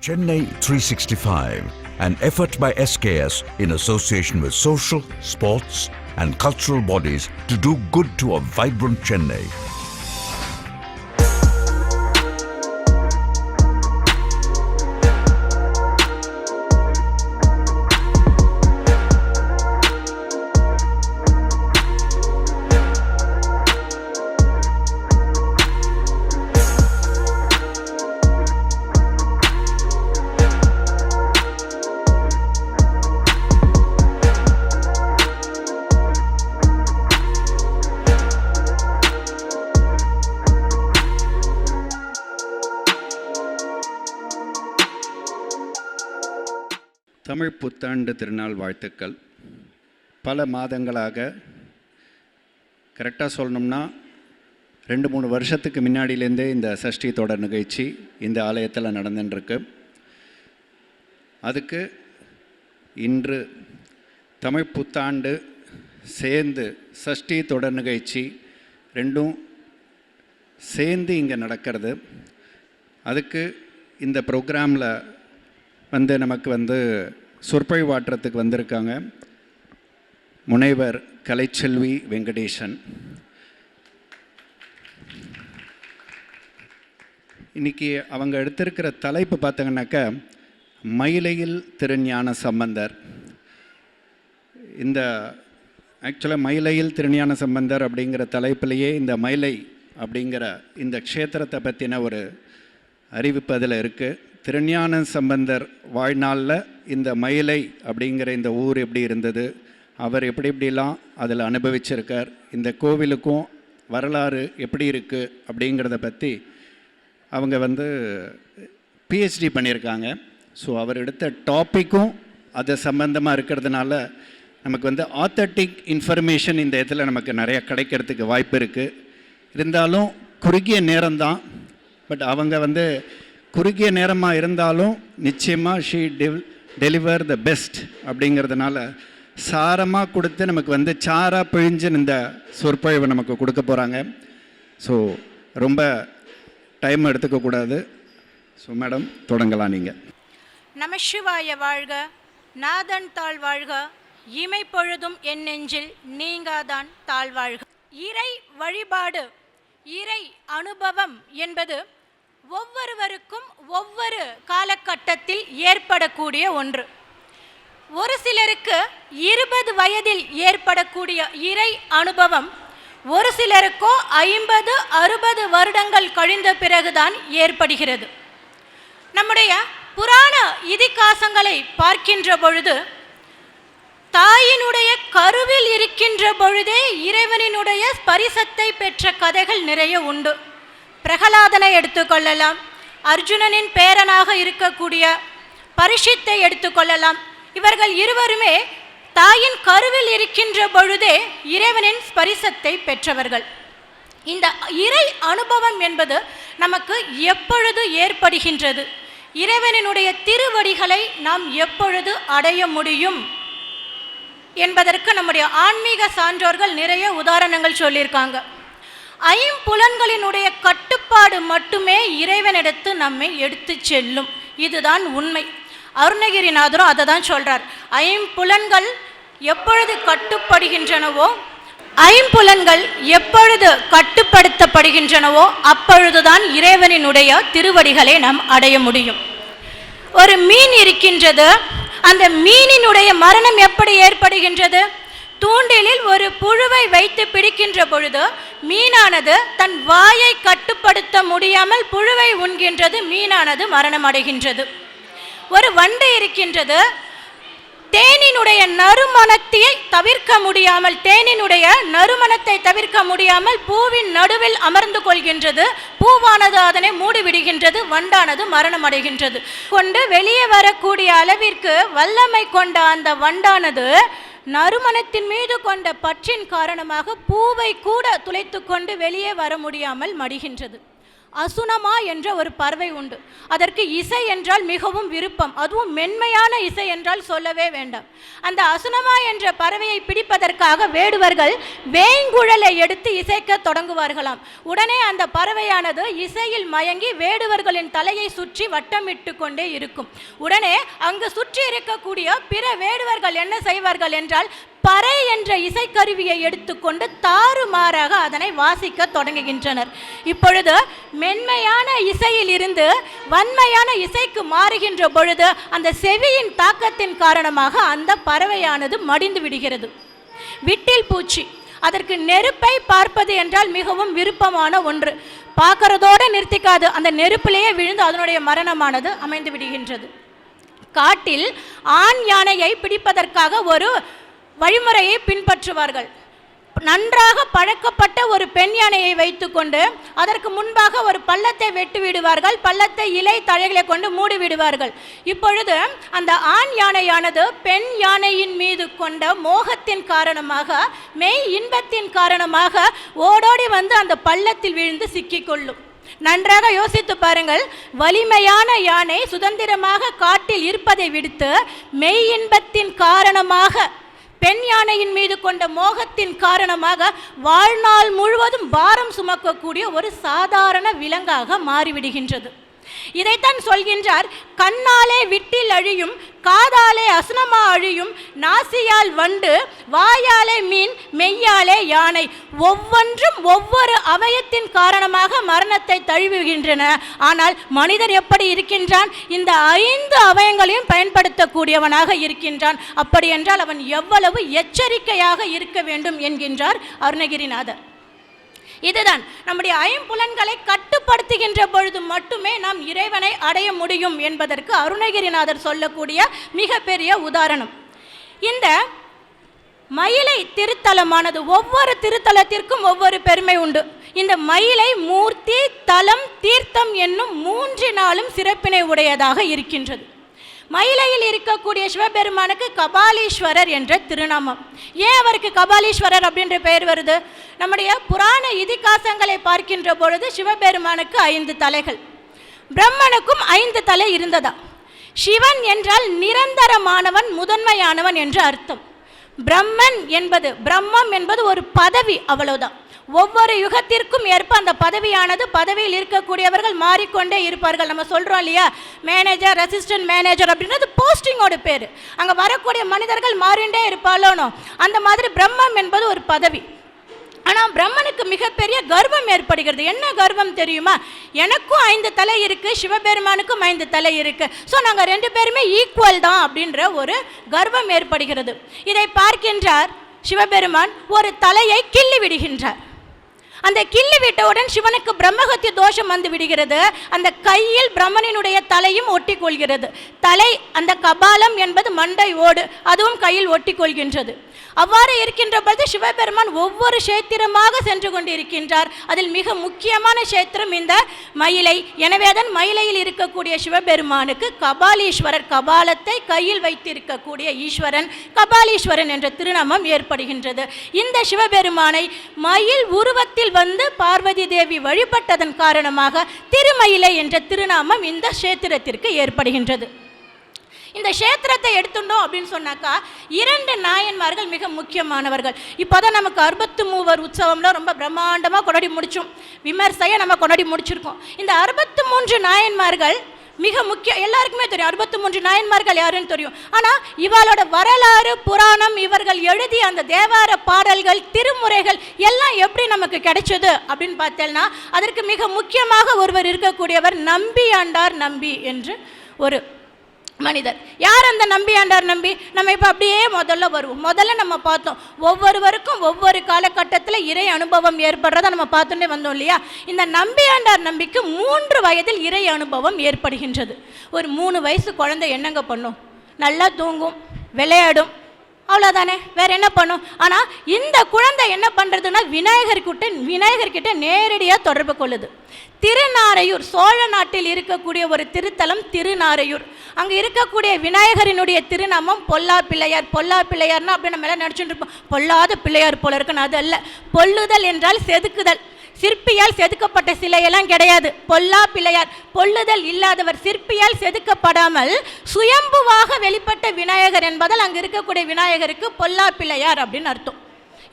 Chennai 365, an effort by SKS in association with social, sports and cultural bodies to do good to a vibrant Chennai. Tamil புத்தாண்டு திருநாள் வாழ்த்துக்கள். பல மாதங்களாக கரெக்டாக சொல்லணும்னா 2-3 வருஷத்துக்கு முன்னாடியிலேருந்தே இந்த சஷ்டி தொடர் நிகழ்ச்சி இந்த ஆலயத்தில் நடந்துட்டுருக்கு. அதுக்கு இன்று தமிழ் புத்தாண்டு சேர்ந்து சஷ்டி தொடர் நிகழ்ச்சி ரெண்டும் சேர்ந்து இங்கே நடக்கிறது. அதுக்கு இந்த ப்ரோக்ராமில் நமக்கு சொற்பொழிவாற்றத்துக்கு வந்திருக்காங்க முனைவர் கலைச்செல்வி வெங்கடேசன். இன்றைக்கி அவங்க எடுத்திருக்கிற தலைப்பு பார்த்தீங்கன்னாக்கா மயிலையில் திருஞான சம்பந்தர். இந்த ஆக்சுவலாக மயிலையில் திருஞான சம்பந்தர் அப்படிங்கிற தலைப்பிலேயே இந்த மயிலை அப்படிங்கிற இந்த க்ஷேத்திரத்தை பற்றின ஒரு அறிவிப்பு அதில் இருக்குது. திருஞான சம்பந்தர் வாழ்நாளில் இந்த மயிலை அப்படிங்கிற இந்த ஊர் எப்படி இருந்தது, அவர் எப்படிலாம் அதில் அனுபவிச்சிருக்கார், இந்த கோவிலுக்கும் வரலாறு எப்படி இருக்குது அப்படிங்கிறத பற்றி அவங்க பிஹெச்டி பண்ணியிருக்காங்க. ஸோ அவர் எடுத்த டாப்பிக்கும் அது சம்பந்தமாக இருக்கிறதுனால நமக்கு ஆத்தென்டிக் இன்ஃபர்மேஷன் இந்த இடத்துல நமக்கு நிறையா கிடைக்கிறதுக்கு வாய்ப்பு இருக்குது. இருந்தாலும் குறுகிய நேரம்தான், பட் அவங்க குறுகிய நேரமாக இருந்தாலும் நிச்சயமாக ஷீ டெலிவர் த பெஸ்ட் அப்படிங்கிறதுனால சாரமாக கொடுத்து நமக்கு சாரா பிழிஞ்சு இந்த சொற்பொழிவை நமக்கு கொடுக்க போகிறாங்க. ஸோ ரொம்ப டைம் எடுத்துக்கக்கூடாது. ஸோ மேடம் தொடங்கலாம் நீங்கள். நமசிவாய வாழ்க, நாதன் தாழ் வாழ்க, இமை பொழுதும் என் நெஞ்சில் நீங்காதான் தாழ்வாழ்க. இறை வழிபாடு, இறை அனுபவம் என்பது ஒவ்வொருவருக்கும் ஒவ்வொரு காலகட்டத்தில் ஏற்படக்கூடிய ஒன்று. ஒரு சிலருக்கு 20 வயதில் ஏற்படக்கூடிய இறை அனுபவம் ஒரு சிலருக்கோ 50-60 வருடங்கள் கழிந்த பிறகுதான் ஏற்படுகிறது. நம்முடைய புராண இதிகாசங்களை பார்க்கின்ற பொழுது தாயினுடைய கருவில் இருக்கின்ற பொழுதே இறைவனினுடைய ஸ்பரிசத்தை பெற்ற கதைகள் நிறைய உண்டு. பிரகலாதனை எடுத்துக்கொள்ளலாம், அர்ஜுனனின் பேரனாக இருக்கக்கூடிய பரிஷித்தை எடுத்துக்கொள்ளலாம். இவர்கள் இருவருமே தாயின் கருவில் இருக்கின்ற பொழுதே இறைவனின் ஸ்பரிசத்தை பெற்றவர்கள். இந்த இறை அனுபவம் என்பது நமக்கு எப்பொழுது ஏற்படுகின்றது, இறைவனினுடைய திருவடிகளை நாம் எப்பொழுது அடைய முடியும் என்பதற்கு நம்முடைய ஆன்மீக சான்றோர்கள் நிறைய உதாரணங்கள் சொல்லியிருக்காங்க. 5 புலன்களினுடைய கட்டுப்பாடு மட்டுமே இறைவனிடத்து நம்மை எடுத்து செல்லும். இதுதான் உண்மை. அருணகிரிநாதரும் அதை தான் சொல்கிறார். 5 புலன்கள் எப்பொழுது கட்டுப்படுகின்றனவோ, 5 புலன்கள் எப்பொழுது கட்டுப்படுத்தப்படுகின்றனவோ அப்பொழுதுதான் இறைவனினுடைய திருவடிகளை நாம் அடைய முடியும். ஒரு மீன் இருக்கின்றது, அந்த மீனினுடைய மரணம் எப்படி ஏற்படுகின்றது? தூண்டிலில் ஒரு புழுவை வைத்து பிடிக்கின்ற பொழுது மீனானது தன் வாயை கட்டுப்படுத்த முடியாமல் புழுவை உண்கின்றது, மீனானது மரணம் அடைகின்றது. ஒரு வண்டு இருக்கின்றது, தேனினுடைய நறுமணத்தை தவிர்க்க முடியாமல், தேனினுடைய நறுமணத்தை தவிர்க்க முடியாமல் பூவின் நடுவில் அமர்ந்து கொள்கின்றது. பூவானது அதனை மூடிவிடுகின்றது, வண்டானது மரணம் அடைகின்றது. கொண்டு வெளியே வரக்கூடிய அளவிற்கு வல்லமை கொண்ட அந்த வண்டானது நறுமணத்தின் மீது கொண்ட பற்றின் காரணமாக பூவை கூட துளைத்து கொண்டு வெளியே வர முடியாமல் மடிகின்றது. அசுனமா என்ற ஒரு பறவை உண்டு. அதற்கு இசை என்றால் மிகவும் விருப்பம், அதுவும் மென்மையான இசை என்றால் சொல்லவே வேண்டாம். அந்த அசுனமா என்ற பறவையை பிடிப்பதற்காக வேடுவர்கள் வேங்குழலை எடுத்து இசைக்க தொடங்குவார்களாம். உடனே அந்த பறவையானது இசையில் மயங்கி வேடுவர்களின் தலையை சுற்றி வட்டமிட்டு கொண்டே இருக்கும். உடனே அங்கு சுற்றி இருக்கக்கூடிய பிற வேடுவர்கள் என்ன செய்வார்கள் என்றால் பறை என்ற இசைக்கருவியை எடுத்துக்கொண்டு தாறுமாறாக அதனை வாசிக்க தொடங்குகின்றனர். இப்பொழுது மென்மையான இசையில் இருந்து வன்மையான இசைக்கு மாறுகின்ற பொழுது அந்த செவியின் தாக்கத்தின் காரணமாக அந்த பறவையானது மடிந்து விடுகிறது. விட்டில் பூச்சி அதற்கு நெருப்பை பார்ப்பது என்றால் மிகவும் விருப்பமான ஒன்று. பார்க்கறதோடு நிறுத்திக்காது, அந்த நெருப்பிலேயே விழுந்து அதனுடைய மரணமானது அமைந்து விடுகின்றது. காட்டில் ஆண் யானையை பிடிப்பதற்காக ஒரு வழிமுறையை பின்பற்றுவார்கள். நன்றாக பழக்கப்பட்ட ஒரு பெண் யானையை வைத்துக்கொண்டு அதற்கு முன்பாக ஒரு பள்ளத்தை வெட்டி விடுவார்கள். பள்ளத்தை இலை தழைகளை கொண்டு மூடி விடுவார்கள். இப்பொழுது அந்த ஆண் யானையானது பெண் யானையின் மீது கொண்ட மோகத்தின் காரணமாக, மெய் இன்பத்தின் காரணமாக ஓடோடி வந்து அந்த பள்ளத்தில் விழுந்து சிக்கிக்கொள்ளும். நன்றாக யோசித்து பாருங்கள். வலிமையான யானை சுதந்திரமாக காட்டில் இருப்பதை விடுத்து மெய் இன்பத்தின் காரணமாக, பெண் யானையின் மீது கொண்ட மோகத்தின் காரணமாக வாழ்நாள் முழுவதும் பாரம் சுமக்கக்கூடிய ஒரு சாதாரண விலங்காக மாறிவிடுகின்றது. இதைத்தான் சொல்கின்றார், கண்ணாலே விட்டில் அழியும், காதாலே அசுனமா அழியும், நாசியால் வண்டு, வாயாலே மீன், மெய்யாலே யானை. ஒவ்வொன்றும் ஒவ்வொரு அவயத்தின் காரணமாக மரணத்தை தழுவுகின்றன. ஆனால் மனிதன் எப்படி இருக்கின்றான்? இந்த 5 அவயங்களையும் பயன்படுத்தக்கூடியவனாக இருக்கின்றான். அப்படி என்றால் அவன் எவ்வளவு எச்சரிக்கையாக இருக்க வேண்டும் என்கின்றார் அருணகிரிநாதர். இதுதான் நம்முடைய ஐம்புலன்களை கட்டுப்படுத்துகின்ற பொழுது மட்டுமே நாம் இறைவனை அடைய முடியும் என்பதற்கு அருணகிரிநாதர் சொல்லக்கூடிய மிகப்பெரிய உதாரணம். இந்த மயிலை திருத்தலமானது ஒவ்வொரு திருத்தலத்திற்கும் ஒவ்வொரு பெருமை உண்டு. இந்த மயிலை மூர்த்தி, தலம், தீர்த்தம் என்னும் 3 சிறப்பினை உடையதாக இருக்கின்றது. மயிலையில் இருக்கக்கூடிய சிவபெருமானுக்கு கபாலீஸ்வரர் என்ற திருநாமம். ஏன் அவருக்கு கபாலீஸ்வரர் அப்படின்ற பெயர் வருது? நம்முடைய புராண இதிகாசங்களை பார்க்கின்ற பொழுது சிவபெருமானுக்கு 5 தலைகள், பிரம்மனுக்கும் 5 தலை இருந்ததா. சிவன் என்றால் நிரந்தரமானவன், முதன்மையானவன் என்று அர்த்தம். பிரம்மம் என்பது ஒரு பதவி, அவ்வளவுதான். ஒவ்வொரு யுகத்திற்கும் ஏற்ப அந்த பதவியில் இருக்கக்கூடியவர்கள் மாறிக்கொண்டே இருப்பார்கள். நம்ம சொல்கிறோம் இல்லையா, மேனேஜர், அசிஸ்டன்ட் மேனேஜர் அப்படின்றது போஸ்டிங்கோட பேர். அங்கே வரக்கூடிய மனிதர்கள் மாறிண்டே இருப்பாளோனோ, அந்த மாதிரி பிரம்மம் என்பது ஒரு பதவி. ஆனால் பிரம்மனுக்கு மிகப்பெரிய கர்வம் ஏற்படுகிறது. என்ன கர்வம் தெரியுமா? எனக்கும் 5 தலை இருக்குது, சிவபெருமானுக்கும் 5 தலை இருக்குது, ஸோ நாங்கள் 2 பேருமே ஈக்குவல் தான் அப்படின்ற ஒரு கர்வம் ஏற்படுகிறது. இதை பார்க்கின்றார் சிவபெருமான், ஒரு தலையை கிள்ளி விடுகின்றார். அந்த கிள்ளி விட்டவுடன் சிவனுக்கு பிரம்மஹத்தி தோஷம் வந்து விடுகிறது. அந்த கையில் பிரம்மனினுடைய தலையும் ஒட்டி கொள்கிறது. தலை, அந்த கபாலம் என்பது மண்டை ஓடு, அதுவும் கையில் ஒட்டி கொள்கின்றது. அவ்வாறு இருக்கின்ற பொழுது சிவபெருமான் ஒவ்வொரு கஷேத்திரமாக சென்று கொண்டிருக்கின்றார். அதில் மிக முக்கியமான கஷேத்திரம் இந்த மயிலை. எனவே அதன் மயிலையில் இருக்கக்கூடிய சிவபெருமானுக்கு கபாலீஸ்வரர், கபாலத்தை கையில் வைத்திருக்கக்கூடிய ஈஸ்வரன், கபாலீஸ்வரன் என்ற திருநாமம் ஏற்படுகின்றது. இந்த சிவபெருமானை மயில் உருவத்தில் வந்து பார்வதி தேவி வழிபட்டதன் காரணமாக திருமயிலை என்ற திருநாமம் இந்த கஷேத்திரத்திற்கு ஏற்படுகின்றது. இந்த கஷேத்திரத்தை எடுத்துட்டோம் அப்படின்னு சொன்னாக்கா 2 நாயன்மார்கள் மிக முக்கியமானவர்கள். இப்போ தான் நமக்கு 63 உற்சவம்லாம் ரொம்ப பிரம்மாண்டமாக கொண்டாடி முடிச்சோம், விமர்சையாக நம்ம கொண்டாடி முடிச்சிருக்கோம். இந்த 63 நாயன்மார்கள் மிக முக்கியம், எல்லாருக்குமே தெரியும் 63 நாயன்மார்கள் யாருன்னு தெரியும். ஆனால் இவளோட வரலாறு, புராணம், இவர்கள் எழுதிய அந்த தேவார பாடல்கள், திருமுறைகள் எல்லாம் எப்படி நமக்கு கிடைச்சது அப்படின்னு பார்த்தேன்னா, அதற்கு மிக முக்கியமாக ஒருவர் இருக்கக்கூடியவர் நம்பியாண்டார் நம்பி என்று ஒரு மனிதர். யார் அந்த நம்பியாண்டார் நம்பி? நம்ம இப்போ அப்படியே முதல்ல நம்ம பார்த்தோம், ஒவ்வொருவருக்கும் ஒவ்வொரு காலகட்டத்தில் இறை அனுபவம் ஏற்படுறதை நம்ம பார்த்துட்டே வந்தோம் இல்லையா. இந்த நம்பியாண்டார் நம்பிக்கு 3 வயதில் இறை அனுபவம் ஏற்படுகின்றது. ஒரு 3 வயசு குழந்தை என்னங்க பண்ணும்? நல்லா தூங்கும், விளையாடும், அவ்வளோதானே, வேற என்ன பண்ணும்? ஆனால் இந்த குழந்தை என்ன பண்ணுறதுன்னா விநாயகர்கிட்ட நேரடியாக தொடர்பு கொள்ளுது. திருநாரையூர், சோழ நாட்டில் இருக்கக்கூடிய ஒரு திருத்தலம் திருநாரையூர். அங்கே இருக்கக்கூடிய விநாயகரினுடைய திருநாமம் பொல்லா பிள்ளையார். பொல்லா பிள்ளையார்னா அப்படி நம்ம எல்லாம் நினச்சிட்டு இருப்போம், பொல்லாத பிள்ளையார் போல இருக்குன்னு. அது அல்ல. பொல்லுதல் என்றால் செதுக்குதல். சிற்பியால் செதுக்கப்பட்ட சிலையெல்லாம் கிடையாது. பொல்லா பிள்ளையார், பொல்லுதல் இல்லாதவர், சிற்பியால் செதுக்கப்படாமல் சுயம்புவாக வெளிப்பட்ட விநாயகர் என்பதால் அங்கே இருக்கக்கூடிய விநாயகருக்கு பொல்லா பிள்ளையார் அப்படின்னு அர்த்தம்.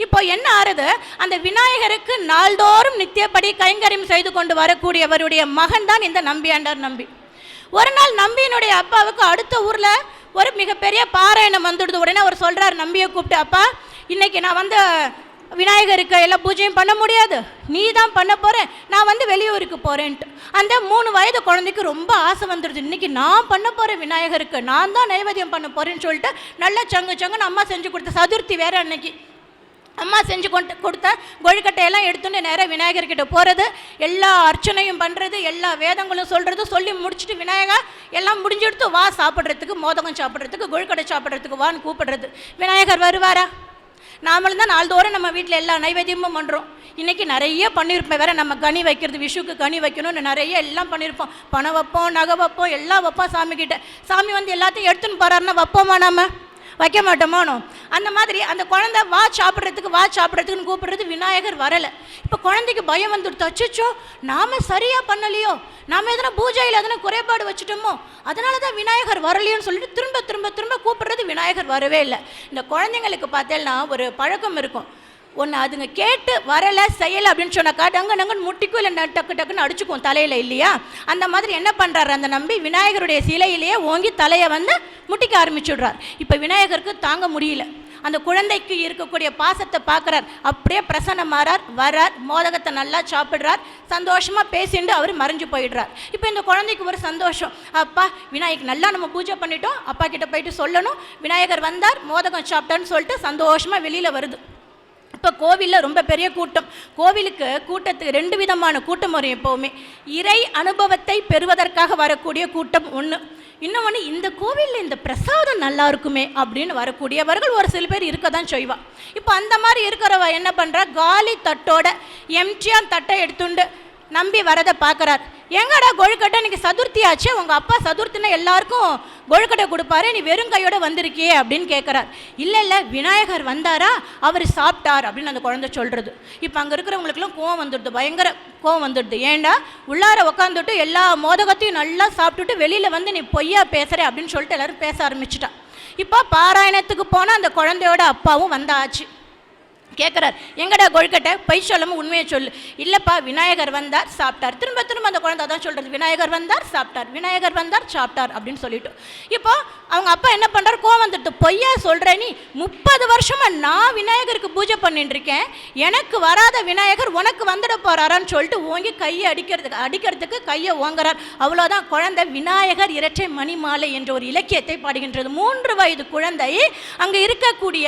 இப்போ என்ன ஆறுது, அந்த விநாயகருக்கு நாள்தோறும் நித்தியப்படி கைங்கரியம் செய்து கொண்டு வரக்கூடியவருடைய மகன் தான் இந்த நம்பியாண்டார் நம்பி. ஒரு நாள் நம்பியினுடைய அப்பாவுக்கு அடுத்த ஊரில் ஒரு மிகப்பெரிய பாராயணம் வந்துடுது. உடனே அவர் சொல்கிறார் நம்பியை கூப்பிட்டு, அப்பா இன்னைக்கு நான் வந்து விநாயகருக்கு எல்லாம் பூஜையும் பண்ண முடியாது, நீ தான் பண்ண போகிறேன், நான் வந்து வெளியூருக்கு போகிறேன்ட்டு. அந்த 3 வயது குழந்தைக்கு ரொம்ப ஆசை வந்துடுது, இன்றைக்கி நான் பண்ண போகிறேன் விநாயகருக்கு, நான் தான் நைவேத்தியம் பண்ண போகிறேன்னு சொல்லிட்டு நல்லா சங்குன்னு அம்மா செஞ்சு கொடுத்த சதுர்த்தி வேறு அன்னைக்கு அம்மா செஞ்சு கொடுத்த கொழுக்கட்டையெல்லாம் எடுத்துட்டு நேராக விநாயகர்கிட்ட போகிறது, எல்லா அர்ச்சனையும் பண்ணுறது, எல்லா வேதங்களும் சொல்கிறது, சொல்லி முடிச்சுட்டு விநாயகா எல்லாம் முடிஞ்செடுத்து வா சாப்பிட்றதுக்கு, மோதகம் சாப்பிட்றதுக்கு, கொழுக்கட்டை சாப்பிட்றதுக்கு வான்னு கூப்பிடுறது. விநாயகர் வருவாரா? நாமளும் தான் நாள்தோறும் நம்ம வீட்டில் எல்லா நைவேத்தியமும் பண்ணுறோம். இன்றைக்கி நிறைய பண்ணியிருப்போம், வேறு நம்ம கனி வைக்கிறது, விஷுக்கு கனி வைக்கணும்னு நிறைய எல்லாம் பண்ணியிருப்போம், பணம் வைப்போம், நகை வைப்போம், எல்லாம் வைப்போம் சாமிக்கிட்ட. சாமி வந்து எல்லாத்தையும் எடுத்துன்னு போகிறாருன்னா வைப்போமா? நம்ம வைக்க மாட்டோமானோ? அந்த மாதிரி அந்த குழந்தை வா சாப்பிட்றதுக்குன்னு கூப்பிடுறது, விநாயகர் வரலை. இப்போ குழந்தைக்கு பயம் வந்துடுத்து, அச்சோ நாம் சரியாக பண்ணலையோ, நாம் எதனா பூஜையில் எதனா குறைபாடு வச்சுட்டோமோ, அதனால தான் விநாயகர் வரலையோன்னு சொல்லிட்டு திரும்ப கூப்பிடுறது, விநாயகர் வரவே இல்லை. இந்த குழந்தைங்களுக்கு பார்த்தேன்னா ஒரு பழக்கம் இருக்கும், ஒன்று அதுங்க கேட்டு வரலை செய்யலை அப்படின்னு சொன்னாக்கா டங்குன்னு முட்டிக்கும், இல்லை டக்குன்னு அடிச்சுக்கும் தலையில் இல்லையா? அந்த மாதிரி என்ன பண்ணுறாரு அந்த நம்பி, விநாயகருடைய சிலையிலேயே ஓங்கி தலையை வந்து முட்டிக்க ஆரம்பிச்சுடுறார். இப்போ விநாயகருக்கு தாங்க முடியல, அந்த குழந்தைக்கு இருக்கக்கூடிய பாசத்தை பார்க்குறார், அப்படியே பிரசன்னமாறார், வரார், மோதகத்தை நல்லா சாப்பிட்றார், சந்தோஷமாக பேசிட்டு அவர் மறைஞ்சு போயிடுறார். இப்போ இந்த குழந்தைக்கு ஒரு சந்தோஷம், அப்பா விநாயகர் நல்லா நம்ம பூஜை பண்ணிட்டோம், அப்பா கிட்ட போயிட்டு சொல்லணும், விநாயகர் வந்தார் மோதகம் சாப்பிட்டான்னு சொல்லிட்டு சந்தோஷமாக வெளியில் வருது. இப்போ கோவிலில் ரொம்ப பெரிய கூட்டம், கூட்டத்துக்கு 2 விதமான கூட்டம் வரும் எப்போவுமே. இறை அனுபவத்தை பெறுவதற்காக வரக்கூடிய கூட்டம் ஒன்று, இன்னொன்று இந்த கோவிலில் இந்த பிரசாதம் நல்லா இருக்குமே அப்படின்னு வரக்கூடியவர்கள் ஒரு சில பேர் இருக்க தான் செய்வா. இப்போ அந்த மாதிரி இருக்கிறவ என்ன பண்ணுறா, காலி தட்டோட எம்டிஆர் தட்டை எடுத்துண்டு நம்பி வரதை பார்க்குறார். எங்கடா கொழுக்கட்டை, இன்றைக்கி சதுர்த்தி ஆச்சு, உங்கள் அப்பா சதுர்த்தினா எல்லாருக்கும் கொழுக்கட்டை கொடுப்பாரு, நீ வெறும் கையோடு வந்திருக்கியே அப்படின்னு கேட்குறார். இல்லை விநாயகர் வந்தாரா, அவர் சாப்பிட்டார் அப்படின்னு அந்த குழந்தை சொல்கிறது. இப்போ அங்கே இருக்கிறவங்களுக்குலாம் கோவம் வந்துடுது, பயங்கர கோவம் வந்துடுது. ஏண்டா உள்ளார உட்காந்துட்டு எல்லா மோதகத்தையும் நல்லா சாப்பிட்டுட்டு வெளியில் வந்து நீ பொய்யா பேசுகிற அப்படின்னு சொல்லிட்டு எல்லோரும் பேச ஆரம்பிச்சிட்டா. இப்போ பாராயணத்துக்கு போனால் அந்த குழந்தையோட அப்பாவும் வந்தாச்சு. கேட்குறார், எங்கடா கொழுக்கட்டை, பொய் சொல்லாமல் உண்மையை சொல்லு. இல்லைப்பா விநாயகர் வந்தார் சாப்பிட்டார். திரும்ப அந்த குழந்தை தான் சொல்கிறது, விநாயகர் வந்தார் சாப்பிட்டார், விநாயகர் வந்தார் சாப்பிட்டார் அப்படின்னு சொல்லிட்டு. இப்போ அவங்க அப்பா என்ன பண்ணுறாரு, கோவம் வந்துடுது, பொய்யா சொல்கிறேன், நீ 30 வருஷமாக நான் விநாயகருக்கு பூஜை பண்ணிட்டு இருக்கேன், எனக்கு வராத விநாயகர் உனக்கு வந்துட போகிறாரான்னு சொல்லிட்டு ஓங்கி கையை அடிக்கிறதுக்கு கையை ஓங்குறார். அவ்வளோதான், குழந்தை விநாயகர் இரட்டை மணிமாலை என்ற ஒரு இலக்கியத்தை பாடுகின்றது. 3 வயது குழந்தை அங்கே இருக்கக்கூடிய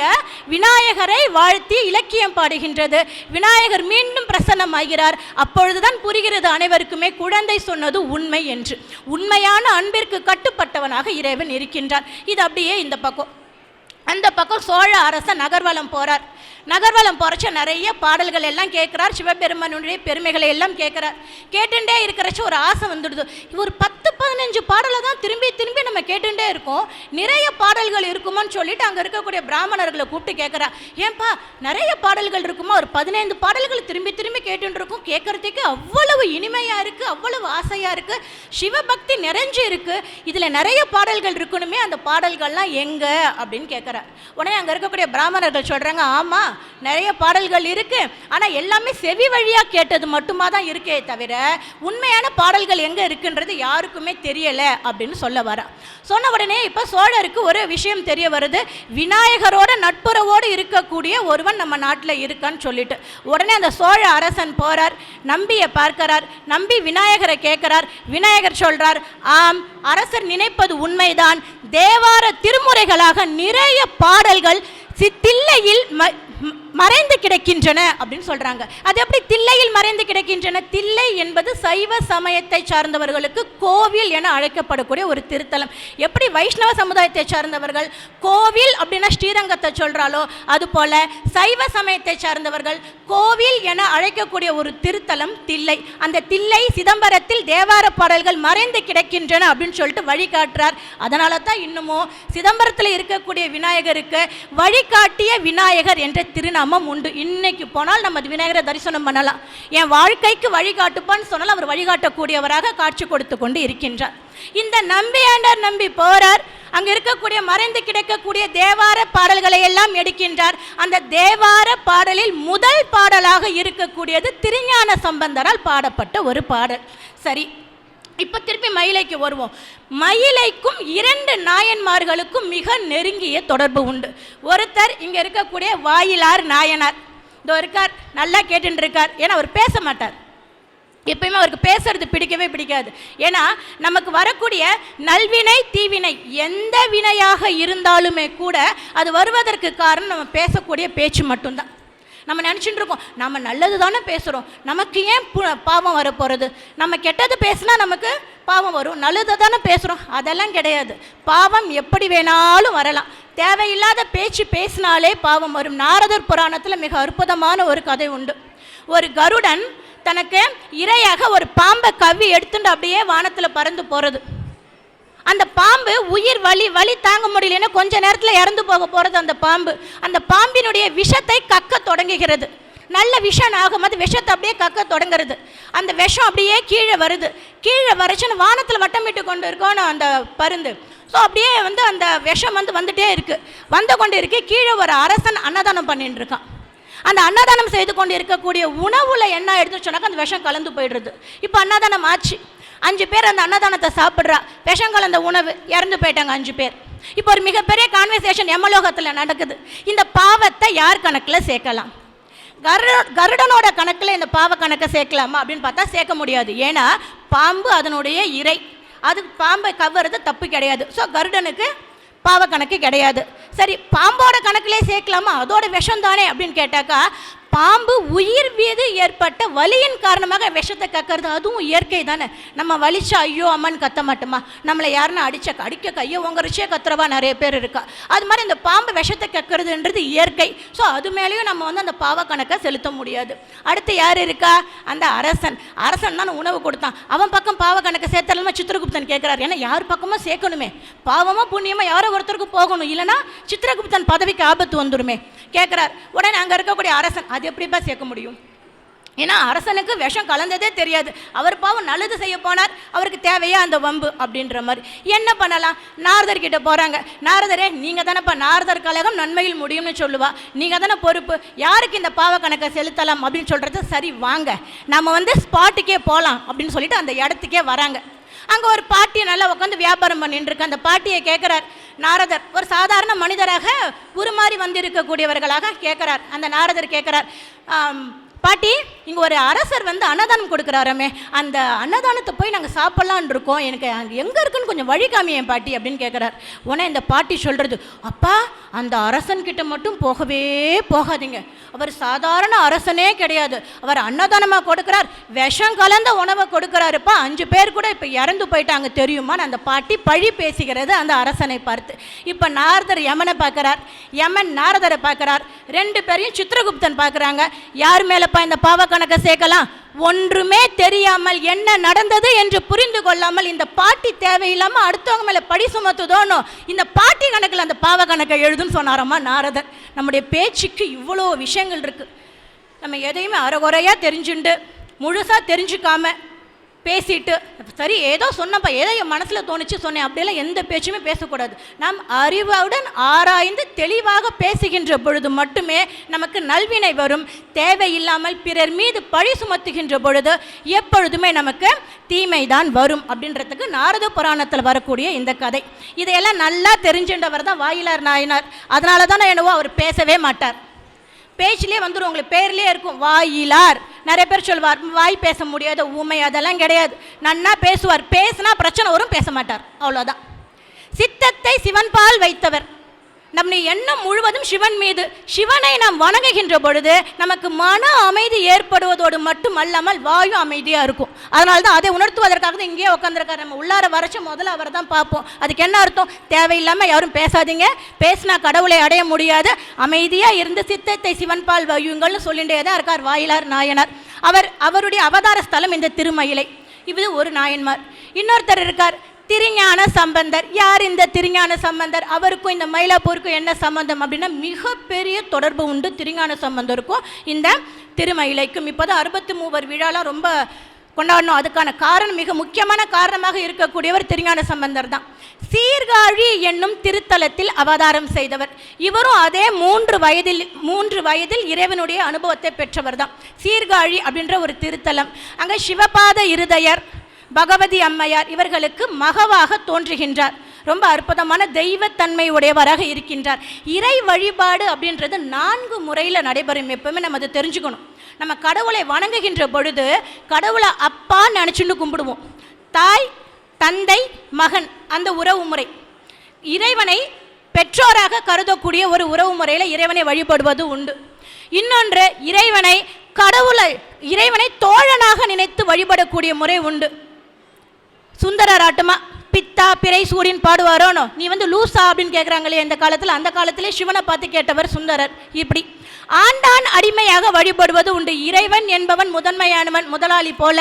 விநாயகரை வாழ்த்தி இலக்கியம் பாடுகின்றது. விநாயகர் மீண்டும் பிரசன்னமாகிறார். அப்பொழுதுதான் புரிகிறது அனைவருக்குமே குழந்தை சொன்னது உண்மை என்று. உண்மையான அன்பிற்கு கட்டுப்பட்டவனாக இறைவன் இருக்கின்றான். இது அப்படியே இந்த பக்கம். அந்த பக்கம் சோழ அரசன் நகர்வலம் போறார். நகர்வலம் போகிறச்ச நிறைய பாடல்கள் எல்லாம் கேட்குறார், சிவபெருமானுடைய பெருமைகளை எல்லாம் கேட்குறார். கேட்டுட்டே இருக்கிறச்ச ஒரு ஆசை வந்துடுது, ஒரு 10-15 பாடலை தான் திரும்பி நம்ம கேட்டுட்டே இருக்கோம், நிறைய பாடல்கள் இருக்குமான்னு சொல்லிட்டு அங்கே இருக்கக்கூடிய பிராமணர்களை கூப்பிட்டு கேட்குறா, ஏன்பா நிறைய பாடல்கள் இருக்குமா, ஒரு 15 பாடல்கள் திரும்பி கேட்டுட்டு இருக்கும், கேட்குறதுக்கு அவ்வளவு இனிமையாக இருக்குது, அவ்வளவு ஆசையாக இருக்குது, சிவபக்தி நிறைஞ்சு இருக்குது, இதில் நிறைய பாடல்கள் இருக்கணுமே, அந்த பாடல்கள்லாம் எங்கே அப்படின்னு கேட்குறா. உடனே அங்கே இருக்கக்கூடிய பிராமணர்கள் சொல்கிறாங்க, ஆமாம் நிறைய பாடல்கள் இருக்கு, ஆனால் எல்லாமே செவி வழியாக கேட்டது மட்டுமா தான் இருக்கே தவிர உண்மையான பாடல்கள் எங்கே இருக்குன்றது யாருக்குமே தெரியலை அப்படின்னு சொல்ல வரா. சொன்ன உடனே இப்போ சோழருக்கு ஒரு விஷயம் தெரிய வருது, விநாயகரோட நட்புறவோடு இருக்கக்கூடிய ஒருவன் நம்ம நாட்டில் இருக்கான்னு சொல்லிட்டு. உடனே அந்த சோழ அரசன் போறார், நம்பியை பார்க்கிறார். நம்பி விநாயகரை கேட்கிறார். விநாயகர் சொல்றார், ஆம் அரசர் நினைப்பது உண்மைதான், தேவார திருமுறைகளாக நிறைய பாடல்கள் தில்லையில் மறைந்து கிடக்கின்றன அப்படின்னு சொல்றாங்க. அது எப்படி தில்லையில் மறைந்து கிடக்கின்றன? தில்லை என்பது சைவ சமயத்தை சார்ந்தவர்களுக்கு கோவில் என அழைக்கப்படக்கூடிய ஒரு திருத்தலம். எப்படி வைஷ்ணவ சமுதாயத்தை சார்ந்தவர்கள் கோவில் அப்படின்னா ஸ்ரீரங்கத்தை சொல்றாலோ, அது போல சைவ சமயத்தை சார்ந்தவர்கள் கோவில் என அழைக்கக்கூடிய ஒரு திருத்தலம் தில்லை. அந்த தில்லை சிதம்பரத்தில் தேவார பாடல்கள் மறைந்து கிடக்கின்றன அப்படின்னு சொல்லிட்டு வழிகாட்டுறார். அதனால தான் இன்னமும் சிதம்பரத்தில் இருக்கக்கூடிய விநாயகருக்கு வழிகாட்டிய விநாயகர் என்ற திருநாமம் தரிசனமும் உண்டு. இன்னைக்கு போனால் நம்ம விநாயகரை தரிசனம் பண்ணலாம். என் வாழ்க்கைக்கு வழிகாட்டுப்பான்னு சொன்னால் அவர் வழிகாட்டக்கூடியவராக காட்சி கொடுத்து கொண்டு இருக்கின்றார். இந்த நம்பி ஆண்டார் நம்பி போறார். அங்கே இருக்கக்கூடிய மறைந்து கிடக்கக்கூடிய தேவார பாடல்களை எல்லாம் எடுக்கின்றார். அந்த தேவார பாடலில் முதல் பாடலாக இருக்கக்கூடியது திருஞான சம்பந்தரால் பாடப்பட்ட ஒரு பாடல். சரி, இப்போ திருப்பி மயிலைக்கு வருவோம். மயிலைக்கும் 2 நாயன்மார்களுக்கும் மிக நெருங்கிய தொடர்பு உண்டு. ஒருத்தர் இங்கே இருக்கக்கூடிய வாயிலார் நாயனார், இதோ இருக்கார், நல்லா கேட்டுட்டு இருக்கார். ஏன்னா அவர் பேச மாட்டார், எப்பயுமே அவருக்கு பேசுறது பிடிக்கவே பிடிக்காது. ஏன்னா நமக்கு வரக்கூடிய நல்வினை தீவினை எந்த வினையாக இருந்தாலுமே கூட அது வருவதற்கு காரணம் நம்ம பேசக்கூடிய பேச்சு மட்டும்தான். நம்ம நினச்சிட்டு இருக்கோம் நம்ம நல்லது தானே பேசுகிறோம், நமக்கு ஏன் பாவம் வர போகிறது, நம்ம கெட்டது பேசினா நமக்கு பாவம் வரும், நல்லது தானே பேசுகிறோம், அதெல்லாம் கிடையாது. பாவம் எப்படி வேணாலும் வரலாம். தேவையில்லாத பேச்சு பேசினாலே பாவம் வரும். நாரதர் புராணத்தில் மிக அற்புதமான ஒரு கதை உண்டு. ஒரு கருடன் தனக்கு இரையாக ஒரு பாம்பை கவ்வி எடுத்துட்டு அப்படியே வானத்தில் பறந்து போகிறது. அந்த பாம்பு உயிர் வலி தாங்க முடியலன்னு கொஞ்ச நேரத்தில் இறந்து போக போகிறது அந்த பாம்பு. அந்த பாம்பினுடைய விஷத்தை கக்க தொடங்குகிறது. நல்ல விஷம் ஆகும்போது விஷத்தை அப்படியே கக்க தொடங்குறது. அந்த விஷம் அப்படியே கீழே வருது. கீழே வரைச்சுன்னு வானத்தில் வட்டமிட்டு கொண்டு இருக்கணும் அந்த பருந்து. ஸோ அப்படியே அந்த விஷம் வந்துட்டே இருக்குது, வந்து கொண்டு இருக்கு. கீழே ஒரு அரசன் அன்னதானம் பண்ணிட்டு இருக்கான். அந்த அன்னதானம் செய்து கொண்டு இருக்கக்கூடிய உணவுல என்ன எடுத்து சொன்னாக்க அந்த விஷம் கலந்து போயிடுறது. இப்போ அன்னதானம் ஆச்சு, 5 பேர் அந்த அன்னதானத்தை சாப்பிட்றா, விஷம் கலந்த உணவு, இறந்து போயிட்டாங்க 5 பேர். இப்போ ஒரு மிகப்பெரிய கான்வர்சேஷன் யமலோகத்தில் நடக்குது. இந்த பாவத்தை யார் கணக்கில் சேர்க்கலாம்? கருடனோட கணக்கில் இந்த பாவ கணக்கை சேர்க்கலாமா அப்படின்னு பார்த்தா சேர்க்க முடியாது. ஏன்னா பாம்பு அதனுடைய இறை, அது பாம்பை கவர்றது தப்பு கிடையாது. ஸோ கருடனுக்கு பாவ கணக்கு கிடையாது. சரி, பாம்போட கணக்கிலே சேர்க்கலாமா, அதோட விஷம் தானே அப்படின்னு கேட்டாக்கா, பாம்பு உயிர் மீது ஏற்பட்ட வலியின் காரணமாக விஷத்தை கக்கிறது, அதுவும் இயற்கை தானே. நம்ம வலிச்சா ஐயோ அம்மான்னு கத்த மாட்டோமா? நம்மளை யாருன்னா அடிக்க கையை உங்கரிச்சே கத்துறவா நிறைய பேர் இருக்கா. அது மாதிரி இந்த பாம்பு விஷத்தை கக்கிறதுன்றது இயற்கை. ஸோ அது மேலேயும் நம்ம அந்த பாவ கணக்கை செலுத்த முடியாது. அடுத்து யார் இருக்கா? அந்த அரசன். அரசன் தான் உணவு கொடுத்தான், அவன் பக்கம் பாவ கணக்கை சேர்த்தலாமா சித்திரகுப்தன் கேட்குறாரு. ஏன்னா யார் பக்கமும் சேர்க்கணுமே, பாவமோ புண்ணியமோ யாரோ ஒருத்தருக்கு போகணும், இல்லைன்னா சித்திரகுப்தன் பதவிக்கு ஆபத்து வந்துடுமே கேட்குறார். உடனே அங்கே இருக்கக்கூடிய அரசன் அது எப்படிப்பா சேர்க்க முடியும்? ஏன்னா அரசனுக்கு விஷம் கலந்ததே தெரியாது. அவர் பாவம் நல்லது செய்ய போனார், அவருக்கு தேவையா அந்த வம்பு அப்படின்ற மாதிரி. என்ன பண்ணலாம்? நாரதர் கிட்ட போகிறாங்க. நாரதரே, நீங்கள் தானேப்பா, நாரதர் கழகம் நன்மையில் முடியும்னு சொல்லுவா, நீங்கள் தானே பொறுப்பு, யாருக்கு இந்த பாவ கணக்கை செலுத்தலாம் அப்படின்னு சொல்கிறது. சரி வாங்க, நம்ம ஸ்பாட்டுக்கே போகலாம் அப்படின்னு சொல்லிட்டு அந்த இடத்துக்கே வராங்க. அங்கே ஒரு பாட்டியை நல்லா உட்காந்து வியாபாரம் பண்ணிட்டு இருக்கு. அந்த பாட்டியை கேட்குறார் நாரதர். ஒரு சாதாரண மனிதராக உருமாறி வந்திருக்கக்கூடியவர்களாக கேட்குறார். அந்த நாரதர் கேட்குறார், பாட்டி, இங்கே ஒரு அரசர் அன்னதானம் கொடுக்குறாராமே, அந்த அன்னதானத்தை போய் நாங்கள் சாப்பிட்லான் இருக்கோம், எனக்கு அங்கே எங்கே இருக்குன்னு கொஞ்சம் வழி காமியேன் பாட்டி அப்படின்னு கேட்குறார். உடனே இந்த பாட்டி சொல்கிறது, அப்பா அந்த அரசன்கிட்ட மட்டும் போகவே போகாதீங்க, அவர் சாதாரண அரசனே கிடையாது, அவர் அன்னதானமாக கொடுக்குறார், விஷம் கலந்த உணவை கொடுக்குறாருப்பா, 5 பேர் கூட இப்போ இறந்து போயிட்டாங்க தெரியுமான்னு அந்த பாட்டி பழி பேசுகிறது அந்த அரசனை பார்த்து. இப்போ நாரதர் யமனை பார்க்குறார், யமன் நாரதரை பார்க்குறார். 2 பேரையும் சித்திரகுப்தன் பார்க்குறாங்க. யார் மேலே இந்த பாவ கணக்கை சேர்க்கலாம்? ஒன்றுமே தெரியாமல் என்ன நடந்தது என்று புரிந்து கொள்ளாமல் இந்த பாட்டி தேவையில்லாம அடுத்தவங்க மேல படி சுமத்துதோனோ, இந்த பாட்டி கணக்கில் அந்த பாவ கணக்கை எழுதுன்னு சொன்னாரம்மா நாரதர். நம்முடைய பேச்சுக்கு இவ்வளோ விஷயங்கள் இருக்கு. நம்ம எதையுமே அரைகுறையா தெரிஞ்சுண்டு முழுசா தெரிஞ்சுக்காம பேசிட்டு, சரி ஏதோ சொன்னப்பா, ஏதோ என் மனசில் தோணுச்சு சொன்னேன், அப்படியெல்லாம் எந்த பேச்சுமே பேசக்கூடாது. நாம் அறிவுடன் ஆராய்ந்து தெளிவாக பேசுகின்ற பொழுது மட்டுமே நமக்கு நல்வினை வரும். தேவையில்லாமல் பிறர் மீது பழி சுமத்துகின்ற பொழுது எப்பொழுதுமே நமக்கு தீமைதான் வரும் அப்படின்றதுக்கு நாரத புராணத்தில் வரக்கூடிய இந்த கதை. இதையெல்லாம் நல்லா தெரிஞ்சின்றவர் தான் வாயிலார் நாயனார். அதனால தானே என்னவோ அவர் பேசவே மாட்டார். பேச்சிலே வந்துடும், உங்களுக்கு பேர்லேயே இருக்கும் வாயிலார். நிறைய பேர் சொல்வார் வாய் பேச முடியாத ஊமை, அதெல்லாம் கிடையாது. நன்னா பேசுவார், பேசினா பிரச்சனை வரும், பேச மாட்டார், அவ்வளோதான். சித்தத்தை சிவன் பால் வைத்தவர். நம்முடைய எண்ணம் முழுவதும் சிவன் மீது. சிவனை நாம் வணங்குகின்ற பொழுது நமக்கு மன அமைதி ஏற்படுவதோடு மட்டும் அல்லாமல் வாயும் அமைதியாக இருக்கும். அதனால தான் அதை உணர்த்துவதற்காக தான் இங்கேயே உட்காந்துருக்காரு. நம்ம உள்ளார வரைச்ச முதல்ல அவரை தான் பார்ப்போம். அதுக்கு என்ன அர்த்தம்? தேவையில்லாமல் யாரும் பேசாதீங்க, பேசினா கடவுளை அடைய முடியாது, அமைதியாக இருந்து சித்தத்தை சிவன் பால் வையுங்கள்னு சொல்லிகிட்டே தான் இருக்கார் வாயிலார் நாயனார். அவருடைய அவதார ஸ்தலம் இந்த திருமயிலை. இது ஒரு நாயன்மார். இன்னொருத்தர் இருக்கார் திருஞான சம்பந்தர். யார் இந்த திருஞான சம்பந்தர்? அவருக்கும் இந்த மயிலாப்பூருக்கும் என்ன சம்பந்தம் அப்படின்னா மிகப்பெரிய தொடர்பு உண்டு திருஞான சம்பந்தருக்கும் இந்த திருமயிலைக்கும். இப்போ தான் 63 விழாலாம் ரொம்ப கொண்டாடணும். அதுக்கான காரணம், மிக முக்கியமான காரணமாக இருக்கக்கூடியவர் திருஞான சம்பந்தர் தான். சீர்காழி என்னும் திருத்தலத்தில் அவதாரம் செய்தவர். இவரும் அதே 3 வயதில் இறைவனுடைய அனுபவத்தை பெற்றவர் தான். சீர்காழி அப்படின்ற ஒரு திருத்தலம். அங்கே சிவபாத இருதயர், பகவதி அம்மையார் இவர்களுக்கு மகவாக தோன்றுகின்றார். ரொம்ப அற்புதமான தெய்வத்தன்மை உடையவராக இருக்கின்றார். இறை வழிபாடு அப்படின்றது 4 முறையில் நடைபெறும். எப்பவுமே நம்ம அதை தெரிஞ்சுக்கணும். நம்ம கடவுளை வணங்குகின்ற பொழுது கடவுளை அப்பா நினச்சின்னு கும்பிடுவோம். தாய், தந்தை, மகன், அந்த உறவு முறை. இறைவனை பெற்றோராக கருதக்கூடிய ஒரு உறவு முறையில் இறைவனை வழிபடுவது உண்டு. இன்னொன்று, இறைவனை தோழனாக நினைத்து வழிபடக்கூடிய முறை உண்டு. சுந்தரராட்டமா பித்தா பிறை சூடின் பாடுவாரோனோ, நீ லூசா அப்படின்னு கேட்குறாங்களே இந்த காலத்தில். அந்த காலத்திலே சிவனை பார்த்து கேட்டவர் சுந்தரர். இப்படி ஆண்டான் அடிமையாக வழிபடுவது உண்டு. இறைவன் என்பவன் முதன்மையானவன், முதலாளி போல.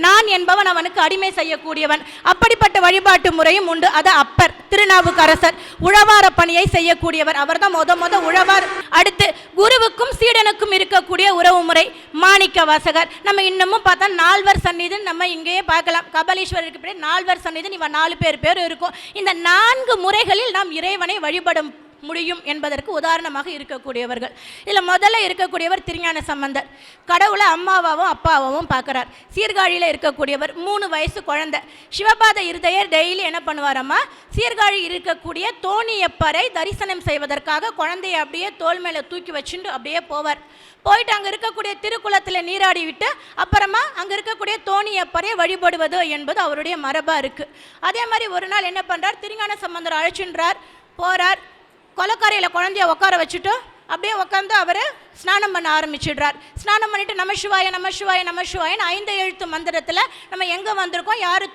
நான் என்பவன் அவனுக்கு அடிமை செய்யக்கூடியவன். அப்படிப்பட்ட வழிபாட்டு முறையும் உண்டு. அது அப்பர் திருநாவுக்கரசர் உழவார பணியை செய்யக்கூடியவர். அவர் தான் முத உழவார். அடுத்து குருவுக்கும் சீடனுக்கும் இருக்கக்கூடிய உறவு முறை மாணிக்க வாசகர். நம்ம இன்னமும் பார்த்தா 4வர் சந்நிதி நம்ம இங்கேயே பார்க்கலாம். கபாலீஸ்வரருக்கு பின்னாடி 4வர் சந்நிதி இவன் 4 பேர் இருக்கும். இந்த 4 முறைகளில் நாம் இறைவனை வழிபடும் முடியும் என்பதற்கு உதாரணமாக இருக்கக்கூடியவர்கள். இதில் முதல்ல இருக்கக்கூடியவர் திருஞான சம்பந்தர். கடவுளை அம்மாவாவும் அப்பாவாவும் பார்க்குறார். சீர்காழியில் இருக்கக்கூடியவர் 3 வயசு குழந்தை. சிவபாத இருதயர் டெய்லி என்ன பண்ணுவாரம்மா, சீர்காழி இருக்கக்கூடிய தோணியப்பரை தரிசனம் செய்வதற்காக குழந்தைய அப்படியே தோல் மேலே தூக்கி வச்சுட்டு அப்படியே போவார். போயிட்டு அங்கே இருக்கக்கூடிய திருக்குளத்தில் நீராடி விட்டு அப்புறமா அங்கே இருக்கக்கூடிய தோணியப்பரை வழிபடுவது என்பது அவருடைய மரபாக இருக்குது. அதே மாதிரி ஒரு நாள் என்ன பண்ணுறார், திருஞான சம்பந்தர் அழைச்சின்றார். போகிறார், கொலக்காரையில் குழந்தைய உட்கார வச்சுட்டு அப்படியே உட்காந்து அவர் ஸ்நானம் பண்ண ஆரம்பிச்சிடுறார். ஸ்நானம் பண்ணிட்டு நம சிவாய நம சிவாய நம சிவாயன்னு 5 எழுத்து மந்திரத்தில் நம்ம எங்கே வந்திருக்கோம், யார்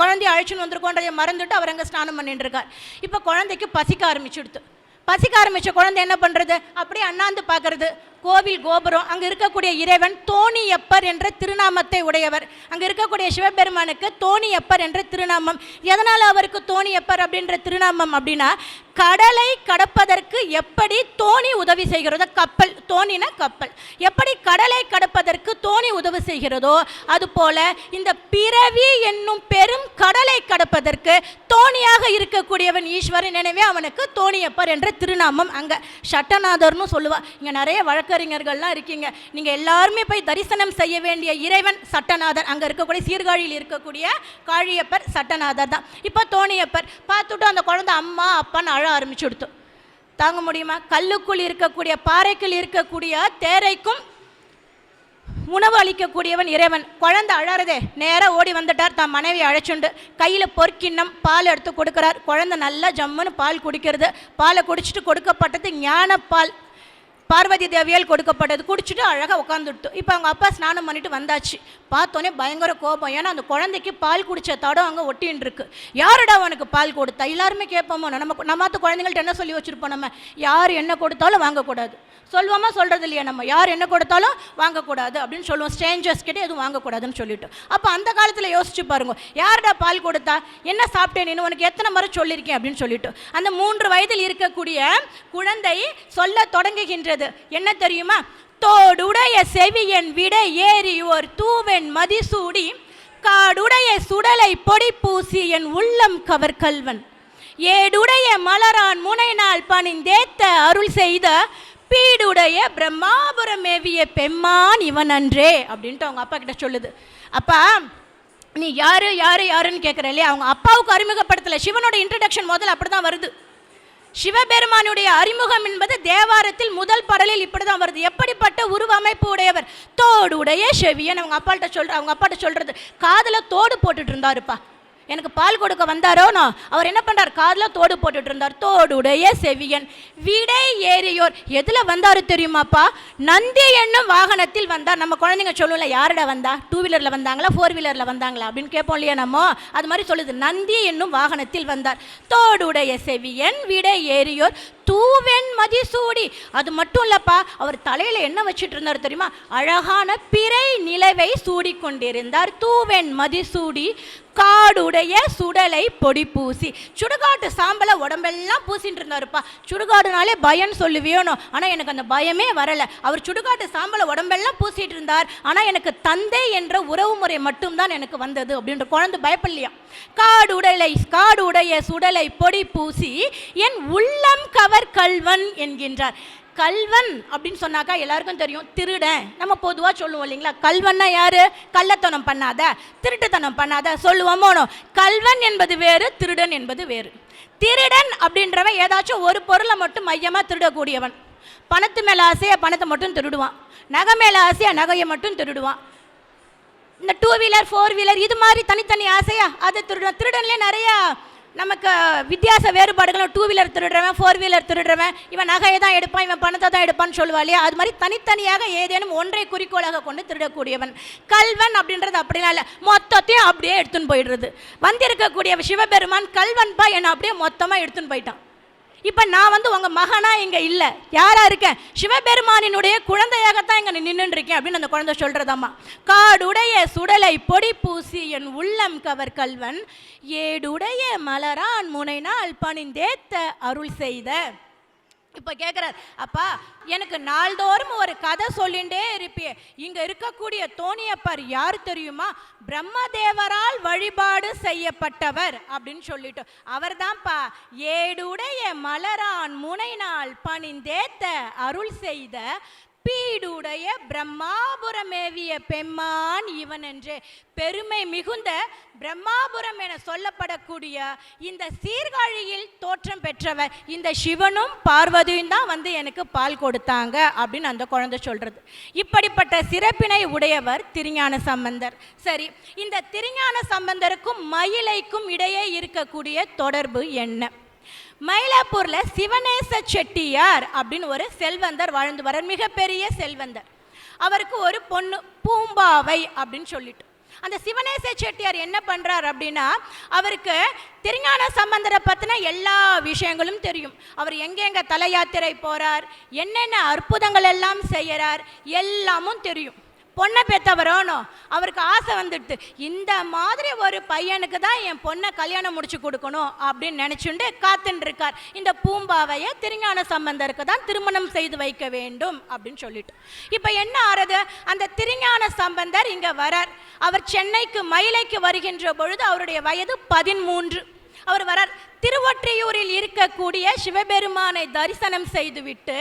குழந்தைய அழைச்சின்னு வந்திருக்கோன்றதை மறந்துட்டு அவர் அங்கே ஸ்நானம் பண்ணிட்டு இருக்கார். இப்போ குழந்தைக்கு பசிக்க ஆரம்பிச்சுடுது. பசிக்க ஆரம்பித்த குழந்தை என்ன பண்ணுறது, அப்படியே அண்ணாந்து பார்க்கறது. கோவில் கோபுரம், அங்கே இருக்கக்கூடிய இறைவன் தோணியப்பர் என்ற திருநாமத்தை உடையவர். அங்கே இருக்கக்கூடிய சிவபெருமானுக்கு தோணியப்பர் என்ற திருநாமம். எதனால் அவருக்கு தோணியப்பர் அப்படின்ற திருநாமம் அப்படின்னா, கடலை கடப்பதற்கு எப்படி தோணி உதவி செய்கிறதோ, கப்பல், தோணினா கப்பல், எப்படி கடலை கடப்பதற்கு தோணி உதவி செய்கிறதோ அதுபோல இந்த பிறவி என்னும் பெரும் கடலை கடப்பதற்கு தோணியாக இருக்கக்கூடியவன் ஈஸ்வரன். எனவே அவனுக்கு தோணியப்பர் என்ற திருநாமம். அங்கே சட்டநாதர்னு சொல்லுவா. இங்கே நிறைய வழக்கறிஞர்கள்லாம் இருக்கீங்க. நீங்கள் எல்லாருமே போய் தரிசனம் செய்ய வேண்டிய இறைவன் சட்டநாதர். அங்கே இருக்கக்கூடிய சீர்காழியில் இருக்கக்கூடிய காழியப்பர் சட்டநாதர் தான். இப்போ தோணியப்பர் பார்த்துட்டு அந்த குழந்தை அம்மா அப்பான்னு அழ ஆரம்பிச்சு கொடுத்து தாங்க முடியுமா? கல்லுக்குள் இருக்கக்கூடிய பாறைக்குள் இருக்கக்கூடிய தேரைக்கும் உணவு அளிக்கக்கூடியவன் இறைவன். குழந்தை அழறதே நேராக ஓடி வந்துட்டார். தான் மனைவி அழைச்சுண்டு கையில் பொற்கிண்ணம் பால் எடுத்து கொடுக்குறார். குழந்தை நல்லா ஜம்முன்னு பால் குடிக்கிறது. பாலை குடிச்சிட்டு கொடுக்கப்பட்டது ஞானப்பால், பார்வதி தேவியால் கொடுக்கப்பட்டது. குடிச்சிட்டு அழகாக உட்காந்துட்டு இப்போ அவங்க அப்பா ஸ்நானம் பண்ணிட்டு வந்தாச்சு. பார்த்தோன்னே பயங்கர கோபம். ஏன்னா அந்த குழந்தைக்கு பால் குடித்த தடம் அங்கே ஒட்டின்னு இருக்கு. யாருடா அவனுக்கு பால் கொடுத்தா? எல்லாருமே கேட்போமோ, நம்மாத்த குழந்தைங்கள்ட்ட என்ன சொல்லி வச்சுருப்போம், நம்ம யார் என்ன கொடுத்தாலும் வாங்கக்கூடாது சொல்லுவோமா, சொல்கிறது இல்லையா? நம்ம யார் என்ன கொடுத்தாலும் வாங்கக்கூடாது அப்படின்னு சொல்லுவோம். ஸ்ட்ரேஞ்சர்ஸ் கிட்டே எதுவும் வாங்கக்கூடாதுன்னு சொல்லிட்டு. அப்போ அந்த காலத்தில் யோசிச்சு பாருங்க, யாருடா பால் கொடுத்தா, என்ன சாப்பிட்டேன்னு உனக்கு எத்தனை முறை சொல்லியிருக்கேன் அப்படின்னு சொல்லிட்டு. அந்த 3 வயதில் இருக்கக்கூடிய குழந்தை சொல்ல தொடங்குகின்றது. என்ன தெரியுமா? தோடுடைய செவியன் விட ஏறி ஓர் தூவென் மதிசூடி காடுடைய சுடலை பொடி பூசி என் உள்ளம் கவர் கல்வன் ஏடுடைய மலரான் முனைநாள் பணிந்தேத்த அருள் செய்த பீடுடைய பிரம்மாபுரம் மேவிய பெம்மான் இவன் அன்றே அப்படின்ட்டு அவங்க அப்பா கிட்ட சொல்லுது. அப்பா நீ யாரு யாரு யாருன்னு கேட்குற இல்லையா? அவங்க அப்பாவுக்கு அறிமுகப்படுத்தலை. சிவனோட இன்ட்ரடக்ஷன் முதல்ல அப்படி தான் வருது. சிவபெருமானுடைய அறிமுகம் என்பது தேவாரத்தில் முதல் பாடலில் இப்படி தான் வருது. எப்படிப்பட்ட உருவமைப்பு உடையவர், தோடுடைய செவியன். அவங்க அப்பாட்ட சொல்றது காதில் தோடு போட்டுட்டு இருந்தாருப்பா. எனக்கு பால் கொடுக்க வந்தாரோனோ அவர் என்ன பண்ணுறார், காதில் தோடு போட்டுட்டு இருந்தார். தோடுடைய செவியன் விடை ஏறியோர். எதில் வந்தார் தெரியுமாப்பா? நந்தி என்னும் வாகனத்தில் வந்தார். நம்ம குழந்தைங்க சொல்லுவோம்ல, யாரோட வந்தா, 2 வீலரில் வந்தாங்களா 4 வீலரில் வந்தாங்களா அப்படின்னு கேட்போம் இல்லையா நம்ம. அது மாதிரி சொல்லுது, நந்தி என்னும் வாகனத்தில் வந்தார். தோடுடைய செவியன் விடை ஏறியோர் தூவென் மதிசூடி. அது மட்டும் இல்லப்பா, அவர் தலையில் என்ன வச்சுட்டு இருந்தார் தெரியுமா? அழகான பிறை நிலவை சூடி கொண்டிருந்தார். தூவென் மதிசூடி காடுடைய சுடலை பொடி பூசி. சுடுகாட்டு சாம்பலை உடம்பெல்லாம் பூசிட்டு இருந்தாருப்பா. சுடுகாடுனாலே பயம் சொல்லுவியோனோ, ஆனால் எனக்கு அந்த பயமே வரலை. அவர் சுடுகாட்டு சாம்பலை உடம்பெல்லாம் பூசிட்டு இருந்தார், ஆனால் எனக்கு தந்தை என்ற உறவு முறை மட்டும்தான் எனக்கு வந்தது அப்படின்ற குழந்தை பயப்படலையா. காடுடைய சுடலை பொடி பூசி என் உள்ளம் கவர் கல்வன் என்கின்றார். கல்வன் அப்படின்னு சொன்னாக்கா எல்லாருக்கும் தெரியும், திருடன். நம்ம பொதுவாக சொல்லுவோம் இல்லைங்களா, கல்வன்னா யாரு? கள்ளத்தனம் பண்ணாத, திருட்டுத்தனம் பண்ணாத சொல்லுவோமோனோ. கல்வன் என்பது வேறு, திருடன் என்பது வேறு. திருடன் அப்படின்றவன் ஏதாச்சும் ஒரு பொருளை மட்டும் மையமாக திருடக்கூடியவன். பணத்து மேலே ஆசையாக பணத்தை மட்டும் திருடுவான், நகை மேலே ஆசையாக நகையை மட்டும் திருடுவான். இந்த 2 வீலர் 4 வீலர் இது மாதிரி தனித்தனி ஆசையா அது திருடன். திருடன்லேயே நிறையா நமக்கு வித்தியாச வேறுபாடுகளும். 2 வீலர் திருடுறவன், 4 வீலர் திருடுறவன், இவன் நகையை தான் எடுப்பான், இவன் பணத்தை தான் எடுப்பான்னு சொல்லுவா இல்லையா. அது மாதிரி தனித்தனியாக ஏதேனும் ஒன்றை குறிக்கோளாக கொண்டு திருடக்கூடியவன். கல்வன் அப்படின்றது அப்படிலாம் இல்லை, மொத்தத்தையும் அப்படியே எடுத்துன்னு போயிடுறது. வந்திருக்கக்கூடிய சிவபெருமான் கல்வன்பா என்னை அப்படியே மொத்தமாக எடுத்துன்னு போயிட்டான். இப்போ நான் உங்கள் மகனா இங்கே இல்லை, யாராக இருக்கேன்? சிவபெருமானினுடைய குழந்தையாகத்தான் இங்கே நின்றுட்டு இருக்கேன் அப்படின்னு அந்த குழந்தை சொல்கிறதாம்மா. காடுடைய சுடலை பொடி பூசி என் உள்ளம் கவர் கல்வன் ஏடுடைய மலரான் முனைநாள் பணிந்தேத்த அருள் செய்த. இப்போ கேட்குறார், அப்பா எனக்கு நாள்தோறும் ஒரு கதை சொல்லிகிட்டே இருப்பியே, இங்கே இருக்கக்கூடிய தோணியப்பர் யார் தெரியுமா? பிரம்மதேவரால் வழிபாடு செய்யப்பட்டவர் அப்படின்னு சொல்லிட்டு அவர் தான்ப்பா ஏடுடைய மலரான் முனைநாள் பணிந்தேத்த அருள் செய்த பீடுடைய பிரம்மாபுரமேவிய பெம்மான் இவன் என்று. பெருமை மிகுந்த பிரம்மாபுரம் என சொல்லப்படக்கூடிய இந்த சீர்காழியில் தோற்றம் பெற்றவர் இந்த சிவனும் பார்வதியும் தான் எனக்கு பால் கொடுத்தாங்க அப்படின்னு அந்த குழந்தை சொல்றது. இப்படிப்பட்ட சிறப்பினை உடையவர் திருஞான சம்பந்தர். சரி, இந்த திருஞான சம்பந்தருக்கும் மயிலைக்கும் இடையே இருக்கக்கூடிய தொடர்பு என்ன? மயிலாப்பூரில் சிவநேச செட்டியார் அப்படின்னு ஒரு செல்வந்தர் வாழ்ந்து வர, மிகப்பெரிய செல்வந்தர். அவருக்கு ஒரு பொண்ணு பூம்பாவை அப்படின்னு சொல்லிட்டு. அந்த சிவநேச செட்டியார் என்ன பண்ணுறார் அப்படின்னா, அவருக்கு திருஞான சம்பந்தரை பற்றின எல்லா விஷயங்களும் தெரியும். அவர் எங்கெங்கே தல யாத்திரை போகிறார், என்னென்ன அற்புதங்கள் எல்லாம் செய்கிறார், எல்லாமும் தெரியும். பொண்ணை பெற்றவரோனோ அவருக்கு ஆசை வந்துடுது, இந்த மாதிரி ஒரு பையனுக்கு தான் என் பொண்ணை கல்யாணம் முடிச்சு கொடுக்கணும் அப்படின்னு நினச்சிட்டு காத்துட்டு இருக்கார். இந்த பூம்பாவையை திருஞான சம்பந்தருக்கு தான் திருமணம் செய்து வைக்க வேண்டும் அப்படின்னு சொல்லிட்டு. இப்போ என்ன ஆறுது, அந்த திருஞான சம்பந்தர் இங்கே வரார். அவர் சென்னைக்கு மயிலைக்கு வருகின்ற பொழுது அவருடைய வயது 13. அவர் வரார். திருவொற்றியூரில் இருக்கக்கூடிய சிவபெருமானை தரிசனம் செய்துவிட்டு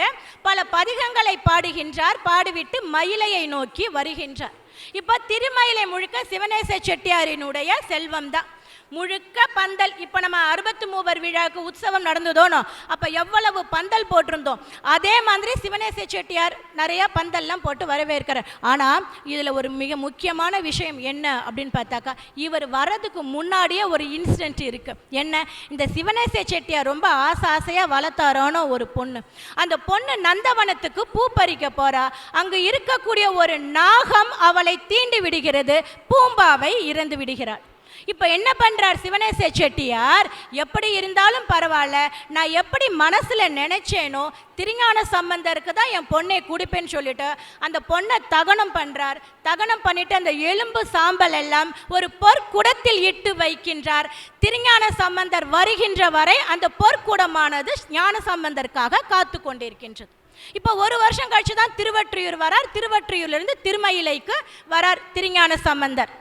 பல பதிகங்களை பாடுகின்றார். பாடிவிட்டு மயிலையை நோக்கி வருகின்றார். இப்போ திருமயிலை முழுக்க சிவநேச செட்டியாரினுடைய செல்வம் தான். முழுக்க பந்தல். இப்போ நம்ம 63 விழாவுக்கு உற்சவம் நடந்ததோனோ அப்போ எவ்வளவு பந்தல் போட்டிருந்தோம், அதே மாதிரி சிவநேச செட்டியார் நிறையா பந்தல்லாம் போட்டு வரவேற்கிறார். ஆனால் இதில் ஒரு மிக முக்கியமான விஷயம் என்ன அப்படின்னு பார்த்தாக்கா, இவர் வர்றதுக்கு முன்னாடியே ஒரு இன்சிடென்ட் இருக்குது. என்ன? இந்த சிவநேச செட்டியார் ரொம்ப ஆசையாக வளர்த்தாரானோ ஒரு பொண்ணு. அந்த பொண்ணு நந்தவனத்துக்கு பூ பறிக்க போகிறா. அங்கு இருக்கக்கூடிய ஒரு நாகம் அவளை தீண்டி விடுகிறது. பூம்பாவை இறந்து விடுகிறார். இப்போ என்ன பண்ணுறார் சிவநேச செட்டியார், எப்படி இருந்தாலும் பரவாயில்ல, நான் எப்படி மனசில் நினைச்சேனோ திருஞான சம்பந்தருக்கு தான் என் பொண்ணை குடிப்பேன்னு சொல்லிட்டு அந்த பொண்ணை தகனம் பண்ணுறார். தகனம் பண்ணிட்டு அந்த எலும்பு சாம்பல் எல்லாம் ஒரு பொற்குடத்தில் இட்டு வைக்கின்றார். திருஞான சம்பந்தர் வருகின்ற வரை அந்த பொற்குடமானது ஞான சம்பந்தருக்காக காத்து கொண்டிருக்கின்றது. இப்போ 1 வருஷம் கழிச்சு தான் திருவொற்றியூர் வரார். திருவொற்றியூர்லேருந்து திருமயிலைக்கு வரார் திருஞான சம்பந்தர்.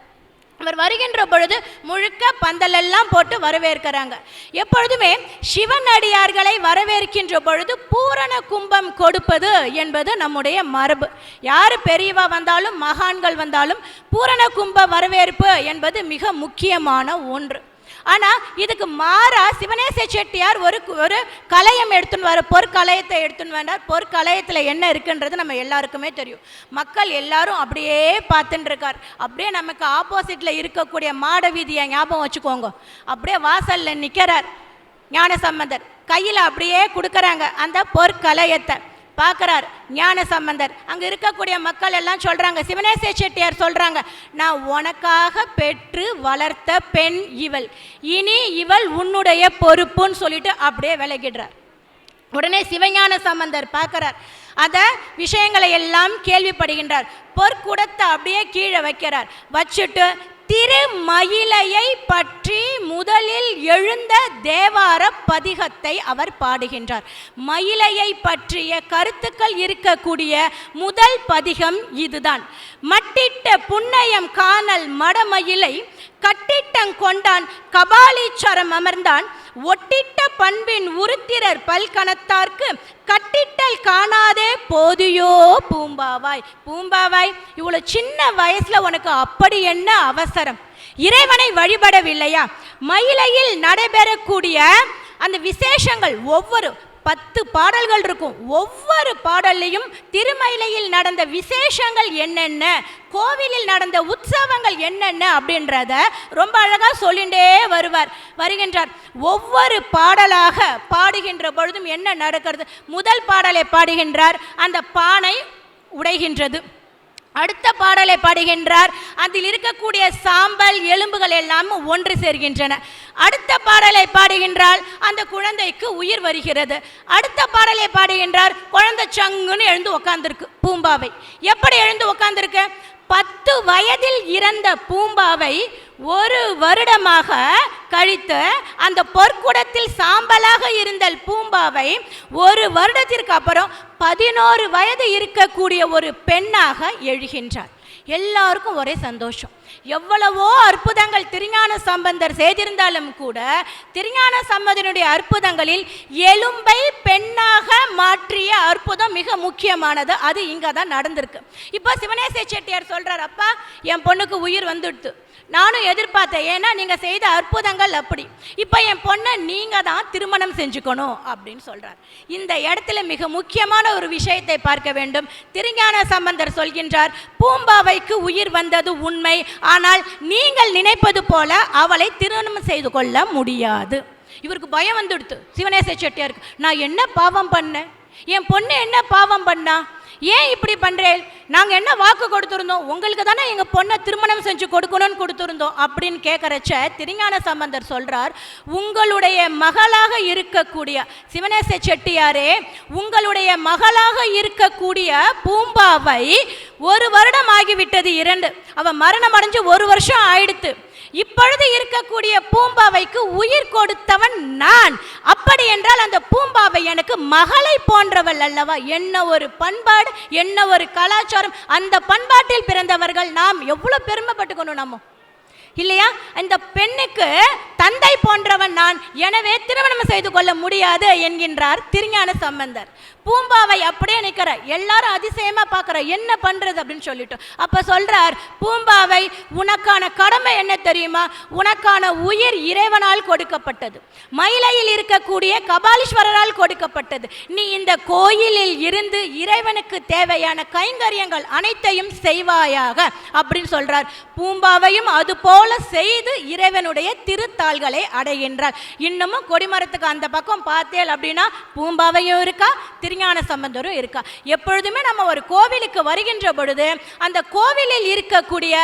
அவர் வருகின்ற பொழுது முழுக்க பந்தலெல்லாம் போட்டு வரவேற்கிறாங்க. எப்பொழுதுமே சிவனடியார்களை வரவேற்கின்ற பொழுது பூரண கும்பம் கொடுப்பது என்பது நம்முடைய மரபு. யார் பெரியவா வந்தாலும் மகான்கள் வந்தாலும் பூரண கும்ப வரவேற்பு என்பது மிக முக்கியமான ஒன்று. ஆனால் இதுக்கு மாறா சிவநேச செட்டியார் ஒரு கலையம் எடுத்துன்னு வர, பொற்கலையத்தை எடுத்துன்னு வந்தார். பொற்கலையத்தில் என்ன இருக்குன்றது நம்ம எல்லாருக்குமே தெரியும். மக்கள் எல்லாரும் அப்படியே பார்த்துட்டு இருக்கார். அப்படியே நமக்கு ஆப்போசிட்டில் இருக்கக்கூடிய மாட வீதியை ஞாபகம் வச்சுக்கோங்க. அப்படியே வாசலில் நிற்கிறார் ஞானசம்பந்தர். கையில் அப்படியே கொடுக்குறாங்க அந்த பொற்கலையத்தை. பார்க்குறார் ஞான சம்பந்தர். அங்கே இருக்கக்கூடிய மக்கள் எல்லாம் சொல்கிறாங்க, சிவநேச செட்டியார் சொல்கிறாங்க, நான் உனக்காக பெற்று வளர்த்த பெண் இவள், இனி இவள் உன்னுடைய பொறுப்புன்னு சொல்லிட்டு அப்படியே விலகிடுறார். உடனே சிவஞான சம்பந்தர் பார்க்குறார். அந்த விஷயங்களை எல்லாம் கேள்விப்படுகின்றார். பொற்குடத்தை அப்படியே கீழே வைக்கிறார். வச்சுட்டு திருமயிலையை பற்றி முதலில் எழுந்த தேவார பதிகத்தை அவர் பாடுகின்றார். மயிலையை பற்றிய கருத்துக்கள் இருக்கக்கூடிய முதல் பதிகம் இதுதான். மட்டிட்ட புன்னயம் காணல் மடமயிலை கட்டிட்டங் கொண்டான் கபாலீச்சரம் அமர்ந்தான் ஒட்டிட்ட பண்பின் உருத்திரர் பல்கணத்தார்க்கு கட்டிட்டல் காணாதே போதியோ பூம்பாவாய். பூம்பாவாய், இவ்வளவு சின்ன வயசுல உனக்கு அப்படி என்ன அவசரம்? இறைவனை வழிபடவில்லையா? மயிலையில் நடைபெறக்கூடிய அந்த விசேஷங்கள், ஒவ்வொரு 10 பாடல்கள் இருக்கும். ஒவ்வொரு பாடல்லையும் திருமயிலையில் நடந்த விசேஷங்கள் என்னென்ன, கோவிலில் நடந்த உற்சவங்கள் என்னென்ன அப்படின்றத ரொம்ப அழகாக சொல்லிண்டே வருகின்றார். ஒவ்வொரு பாடலாக பாடுகின்ற பொழுதும் என்ன நடக்கிறது? முதல் பாடலை பாடுகின்றார், அந்த பானை உடைகின்றது. அடுத்த பாடலை பாடுகின்றார், அதில் இருக்கக்கூடிய சாம்பல் எலும்புகள் எல்லாம் ஒன்று சேர்கின்றன. அடுத்த பாடலை பாடுகின்றால் அந்த குழந்தைக்கு உயிர் வருகிறது. அடுத்த பாடலை பாடுகின்றார், குழந்தை சங்குன்னு எழுந்து உட்கார்ந்துருக்கு பூம்பாவை. எப்படி எழுந்து உட்கார்ந்துருக்கு? 10 வயதில் இறந்த பூம்பாவை 1 வருடமாக கழித்து அந்த பொற்குடத்தில் சாம்பலாக இருந்த பூம்பாவை 1 வருடத்திற்கு அப்புறம் 11 வயது இருக்கக்கூடிய ஒரு பெண்ணாக எழுகின்றார். எல்லாருக்கும் ஒரே சந்தோஷம். எவ்வளவோ அற்புதங்கள் திருஞான சம்பந்தர் செய்திருந்தாலும் கூட திருஞான சம்பந்தனுடைய அற்புதங்களில் எலும்பை பெண்ணாக மாற்றிய அற்புதம் மிக முக்கியமானது. அது இங்கே தான் நடந்திருக்கு. இப்போ சிவனேச செட்டியார் சொல்றார், அப்பா என் பொண்ணுக்கு உயிர் வந்துடுது, நானும் எதிர்பார்த்தேன், ஏன்னா நீங்கள் செய்த அற்புதங்கள் அப்படி. இப்போ என் பொண்ணை நீங்கள் தான் திருமணம் செஞ்சுக்கணும் அப்படின்னு சொல்கிறார். இந்த இடத்துல மிக முக்கியமான ஒரு விஷயத்தை பார்க்க வேண்டும். திருஞான சம்பந்தர் சொல்கின்றார், பூம்பாவைக்கு உயிர் வந்தது உண்மை, ஆனால் நீங்கள் நினைப்பது போல அவளை திருமணம் செய்து கொள்ள முடியாது. இவருக்கு பயம் வந்துடுத்து சிவனேச செட்டியாருக்கு. நான் என்ன பாவம் பண்ணேன்? என் பொண்ணு என்ன பாவம் பண்ணா? ஏன் இப்படி பண்ணுறேன்? நாங்கள் என்ன வாக்கு கொடுத்துருந்தோம்? உங்களுக்கு தானே எங்கள் பொண்ணை திருமணம் செஞ்சு கொடுக்கணும்னு கொடுத்துருந்தோம் அப்படின்னு கேட்குறச்ச திருஞான சம்பந்தர் சொல்கிறார், உங்களுடைய மகளாக இருக்கக்கூடிய சிவனேச செட்டியாரே, உங்களுடைய மகளாக இருக்கக்கூடிய பூம்பாவை 1 வருடம் ஆகிவிட்டது, 2 அவள் மரணம் அடைஞ்சு 1 வருஷம் ஆயிடுத்து. இப்பொழுது இருக்கக்கூடிய பூம்பாவைக்கு உயிர் கொடுத்தவன் நான். அப்படி என்றால் அந்த பூம்பாவை எனக்கு மகளை போன்றவள் அல்லவா? என்ன ஒரு பண்பாடு, என்ன ஒரு கலாச்சாரம்! அந்த பண்பாட்டில் பிறந்தவர்கள் நாம் எவ்வளவு பெருமைப்பட்டுக்கணும் நம்ம, இல்லையா? இந்த பெண்ணுக்கு தந்தை போன்றவன் நான், எனவே திருமணம் செய்து கொள்ள முடியாது என்கின்றார் திருஞான சம்பந்தர். பூம்பாவை அப்படியே நிற்கிற, எல்லாரும் அதிசயமா பார்க்குற, என்ன பண்றது அப்படின்னு சொல்லிட்டு. அப்ப சொல்றார், பூம்பாவை உனக்கான கடமை என்ன தெரியுமா? உனக்கான உயிர் இறைவனால் கொடுக்கப்பட்டது, மயிலையில் இருக்கக்கூடிய கபாலீஸ்வரரால் கொடுக்கப்பட்டது. நீ இந்த கோயிலில் இருந்து இறைவனுக்கு தேவையான கைங்கரியங்கள் அனைத்தையும் செய்வாயாக அப்படின்னு சொல்றார். பூம்பாவையும் அது போல செய்து இறைவனுடைய திருத்தாள்களை அடைகின்றார். இன்னமும் கொடிமரத்துக்கு அந்த பக்கம் பார்த்தேன் அப்படின்னா பூம்பாவையும் இருக்கா, திருஞான சம்பந்தரும் இருக்கா. எப்பொழுதுமே நம்ம ஒரு கோவிலுக்கு வருகின்ற பொழுது அந்த கோவிலில் இருக்கக்கூடிய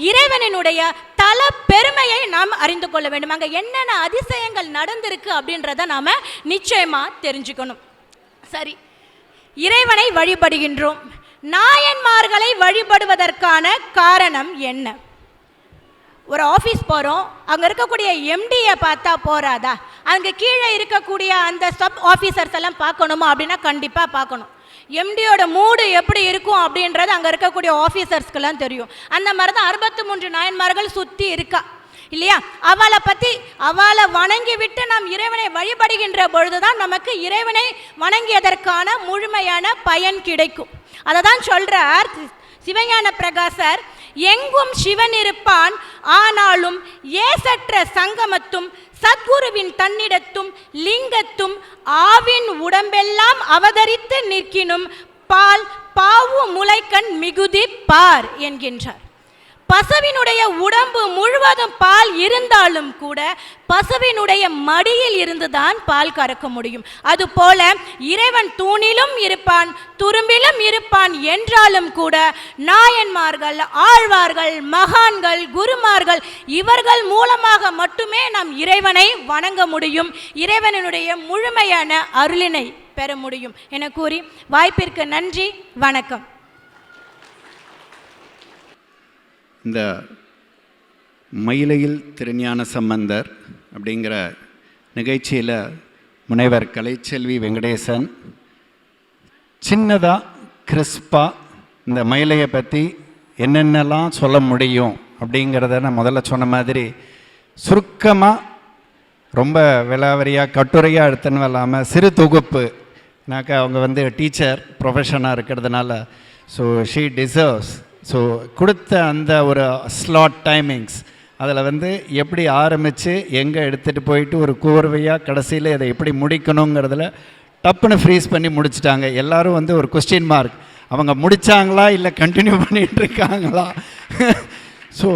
இறைவனுடைய தல பெருமையை நாம் அறிந்து கொள்ள வேண்டும். அங்கே என்னென்ன அதிசயங்கள் நடந்திருக்கு அப்படின்றத நாம நிச்சயமா தெரிஞ்சுக்கணும். சரி, இறைவனை வழிபடுகின்றோம். நாயன்மார்களை வழிபடுவதற்கான காரணம் என்ன? ஒரு ஆஃபீஸ் போகிறோம், அங்கே இருக்கக்கூடிய எம்டியை பார்த்தா போறாதா? அங்கே கீழே இருக்கக்கூடிய அந்த சப் ஆஃபீஸர்ஸ் எல்லாம் பார்க்கணுமா அப்படின்னா கண்டிப்பாக பார்க்கணும். எம்டியோட மூடு எப்படி இருக்கும் அப்படின்றது அங்கே இருக்கக்கூடிய ஆஃபீஸர்ஸ்க்கெல்லாம் தெரியும். அந்த மாதிரி தான் 63 நாயன்மார்கள் சுற்றி இருக்கா, இல்லையா? அவளை வணங்கி விட்டு நாம் இறைவனை வழிபடுகின்ற பொழுதுதான் நமக்கு இறைவனை வணங்கியதற்கான முழுமையான பயன் கிடைக்கும். அதை தான் சொல்றார் சிவஞான பிரகாசர், எங்கும் சிவன் இருப்பான், ஆனாலும் ஏசற்ற சங்கமத்தும் சத்குருவின் தன்னிடத்தும் லிங்கத்தும் ஆவின் உடம்பெல்லாம் அவதரித்து நிற்கினும் பால் பாவு முளைக்கண் மிகுதி பார் என்கின்றார். பசுவினுடைய உடம்பு முழுவதும் பால் இருந்தாலும் கூட பசுவினுடைய மடியில் இருந்துதான் பால் கறக்க முடியும். அதுபோல இறைவன் தூணிலும் இருப்பான், துரும்பிலும் இருப்பான் என்றாலும் கூட நாயன்மார்கள், ஆழ்வார்கள், மகான்கள், குருமார்கள் இவர்கள் மூலமாக மட்டுமே நாம் இறைவனை வணங்க முடியும், இறைவனுடைய முழுமையான அருளினை பெற முடியும் என கூறி வாய்ப்பிற்கு நன்றி, வணக்கம். இந்த மயிலையில் திருஞான சம்பந்தர் அப்படிங்கிற நிகழ்ச்சியில் முனைவர் கலைச்செல்வி வெங்கடேசன் சின்னதாக கிறிஸ்பாக இந்த மயிலையை பற்றி என்னென்னலாம் சொல்ல முடியும் அப்படிங்கிறத நான் முதல்ல சொன்ன மாதிரி சுருக்கமாக ரொம்ப விலாவரியாக கட்டுரையாக எடுத்துன்னு இல்லாமல் சிறு தொகுப்பு. ஏன்னாக்கா அவங்க டீச்சர் ப்ரொஃபஷனாக இருக்கிறதுனால ஸோ ஷீ டிசர்வ்ஸ். ஸோ கொடுத்த அந்த ஒரு ஸ்லாட் டைமிங்ஸ் அதில் எப்படி ஆரம்பித்து எங்கே எடுத்துகிட்டு போயிட்டு ஒரு கோர்வையாக கடைசியில் இதை எப்படி முடிக்கணுங்கிறதுல டப்புன்னு ஃப்ரீஸ் பண்ணி முடிச்சிட்டாங்க. எல்லோரும் ஒரு கொஸ்டின் மார்க், அவங்க முடித்தாங்களா இல்லை கண்டினியூ பண்ணிகிட்டு இருக்காங்களா? ஸோ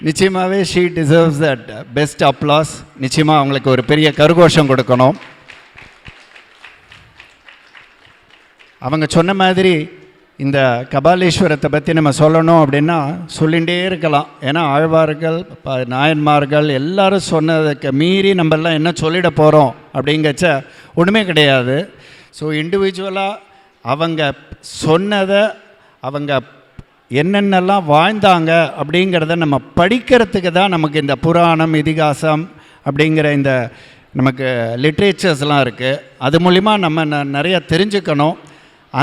நிச்சயமாகவே she deserves that best applause. நிச்சயமாக அவங்களுக்கு ஒரு பெரிய கரகோஷம் கொடுக்கணும். அவங்க சொன்ன மாதிரி இந்த கபாலீஸ்வரத்தை பற்றி நம்ம சொல்லணும் அப்படின்னா சொல்லிகிட்டே இருக்கலாம். ஏன்னா ஆழ்வார்கள் நாயன்மார்கள் எல்லாரும் சொன்னதுக்கு மீறி நம்மெல்லாம் என்ன சொல்லிட போகிறோம் அப்படிங்கச்ச ஒன்றுமே கிடையாது. ஸோ இண்டிவிஜுவலாக அவங்க சொன்னதை அவங்க என்னென்னலாம் வாழ்ந்தாங்க அப்படிங்கிறத நம்ம படிக்கிறதுக்கு தான் நமக்கு இந்த புராணம் இதிகாசம் அப்படிங்கிற இந்த நமக்கு லிட்ரேச்சர்ஸ்லாம் இருக்குது. அது மூலிமா நம்ம நிறையா தெரிஞ்சுக்கணும்.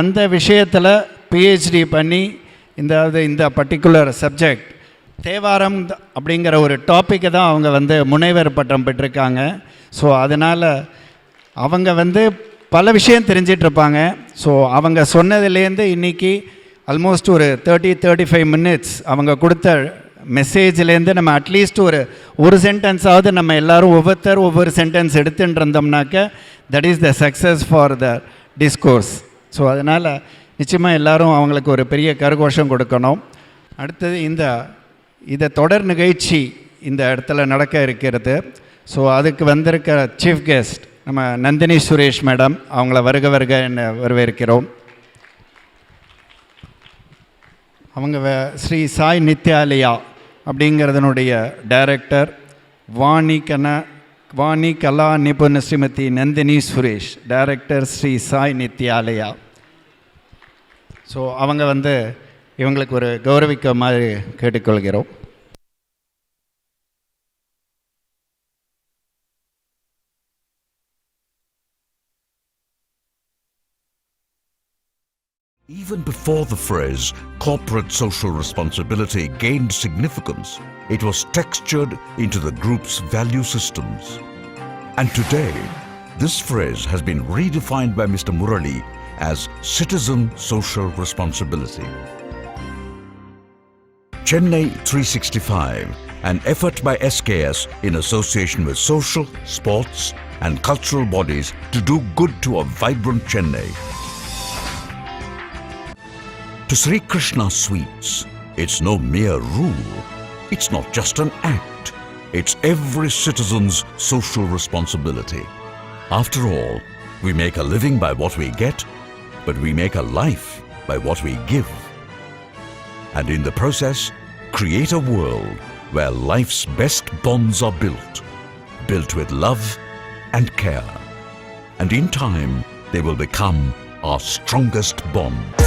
அந்த விஷயத்தில் பிஹெச்டி பண்ணி இந்த பர்டிகுலர் சப்ஜெக்ட் தேவாரம் அப்படிங்கிற ஒரு டாப்பிக்கை தான் அவங்க முனைவர் பட்டம் பெற்றிருக்காங்க. ஸோ அதனால் அவங்க பல விஷயம் தெரிஞ்சிட்ருப்பாங்க. ஸோ அவங்க சொன்னதுலேருந்து இன்றைக்கி ஆல்மோஸ்ட் ஒரு 30-35 மினிட்ஸ் அவங்க கொடுத்த மெசேஜ்லேருந்து நம்ம அட்லீஸ்ட் ஒரு சென்டென்ஸாவது நம்ம எல்லோரும் ஒவ்வொரு சென்டென்ஸ் எடுத்துகிட்டு இருந்தோம்னாக்க that is the success for the discourse. So அதனால் நிச்சயமாக எல்லோரும் அவங்களுக்கு ஒரு பெரிய கரகோஷம் கொடுக்கணும். அடுத்தது இதை தொடர் நிகழ்ச்சி இந்த இடத்துல நடக்க இருக்கிறது. ஸோ அதுக்கு வந்திருக்கிற சீஃப் கெஸ்ட் நம்ம நந்தினி சுரேஷ் மேடம், அவங்கள வருக என்ன வரவேற்கிறோம். அவங்க ஸ்ரீ சாய் நித்யாலயா அப்படிங்கிறதனுடைய டைரக்டர் வாணி கலா நிபுண ஸ்ரீமதி நந்தினி சுரேஷ், டைரக்டர் ஸ்ரீ சாய் நித்யாலயா. ஸோ அவங்க இவங்களுக்கு ஒரு கௌரவிக்க மாதிரி கேட்டுக்கொள்கிறோம். Even before the phrase corporate social responsibility gained significance, it was textured into the group's value systems. And today, this phrase has been redefined by Mr. Murali as citizen social responsibility. Chennai 365, an effort by SKS in association with social, sports and cultural bodies to do good to a vibrant Chennai. To Sri Krishna Sweets, it's no mere rule. It's not just an act. It's every citizen's social responsibility. After all, we make a living by what we get, but we make a life by what we give. And in the process, create a world where life's best bonds are built with love and care. And in time, they will become our strongest bond.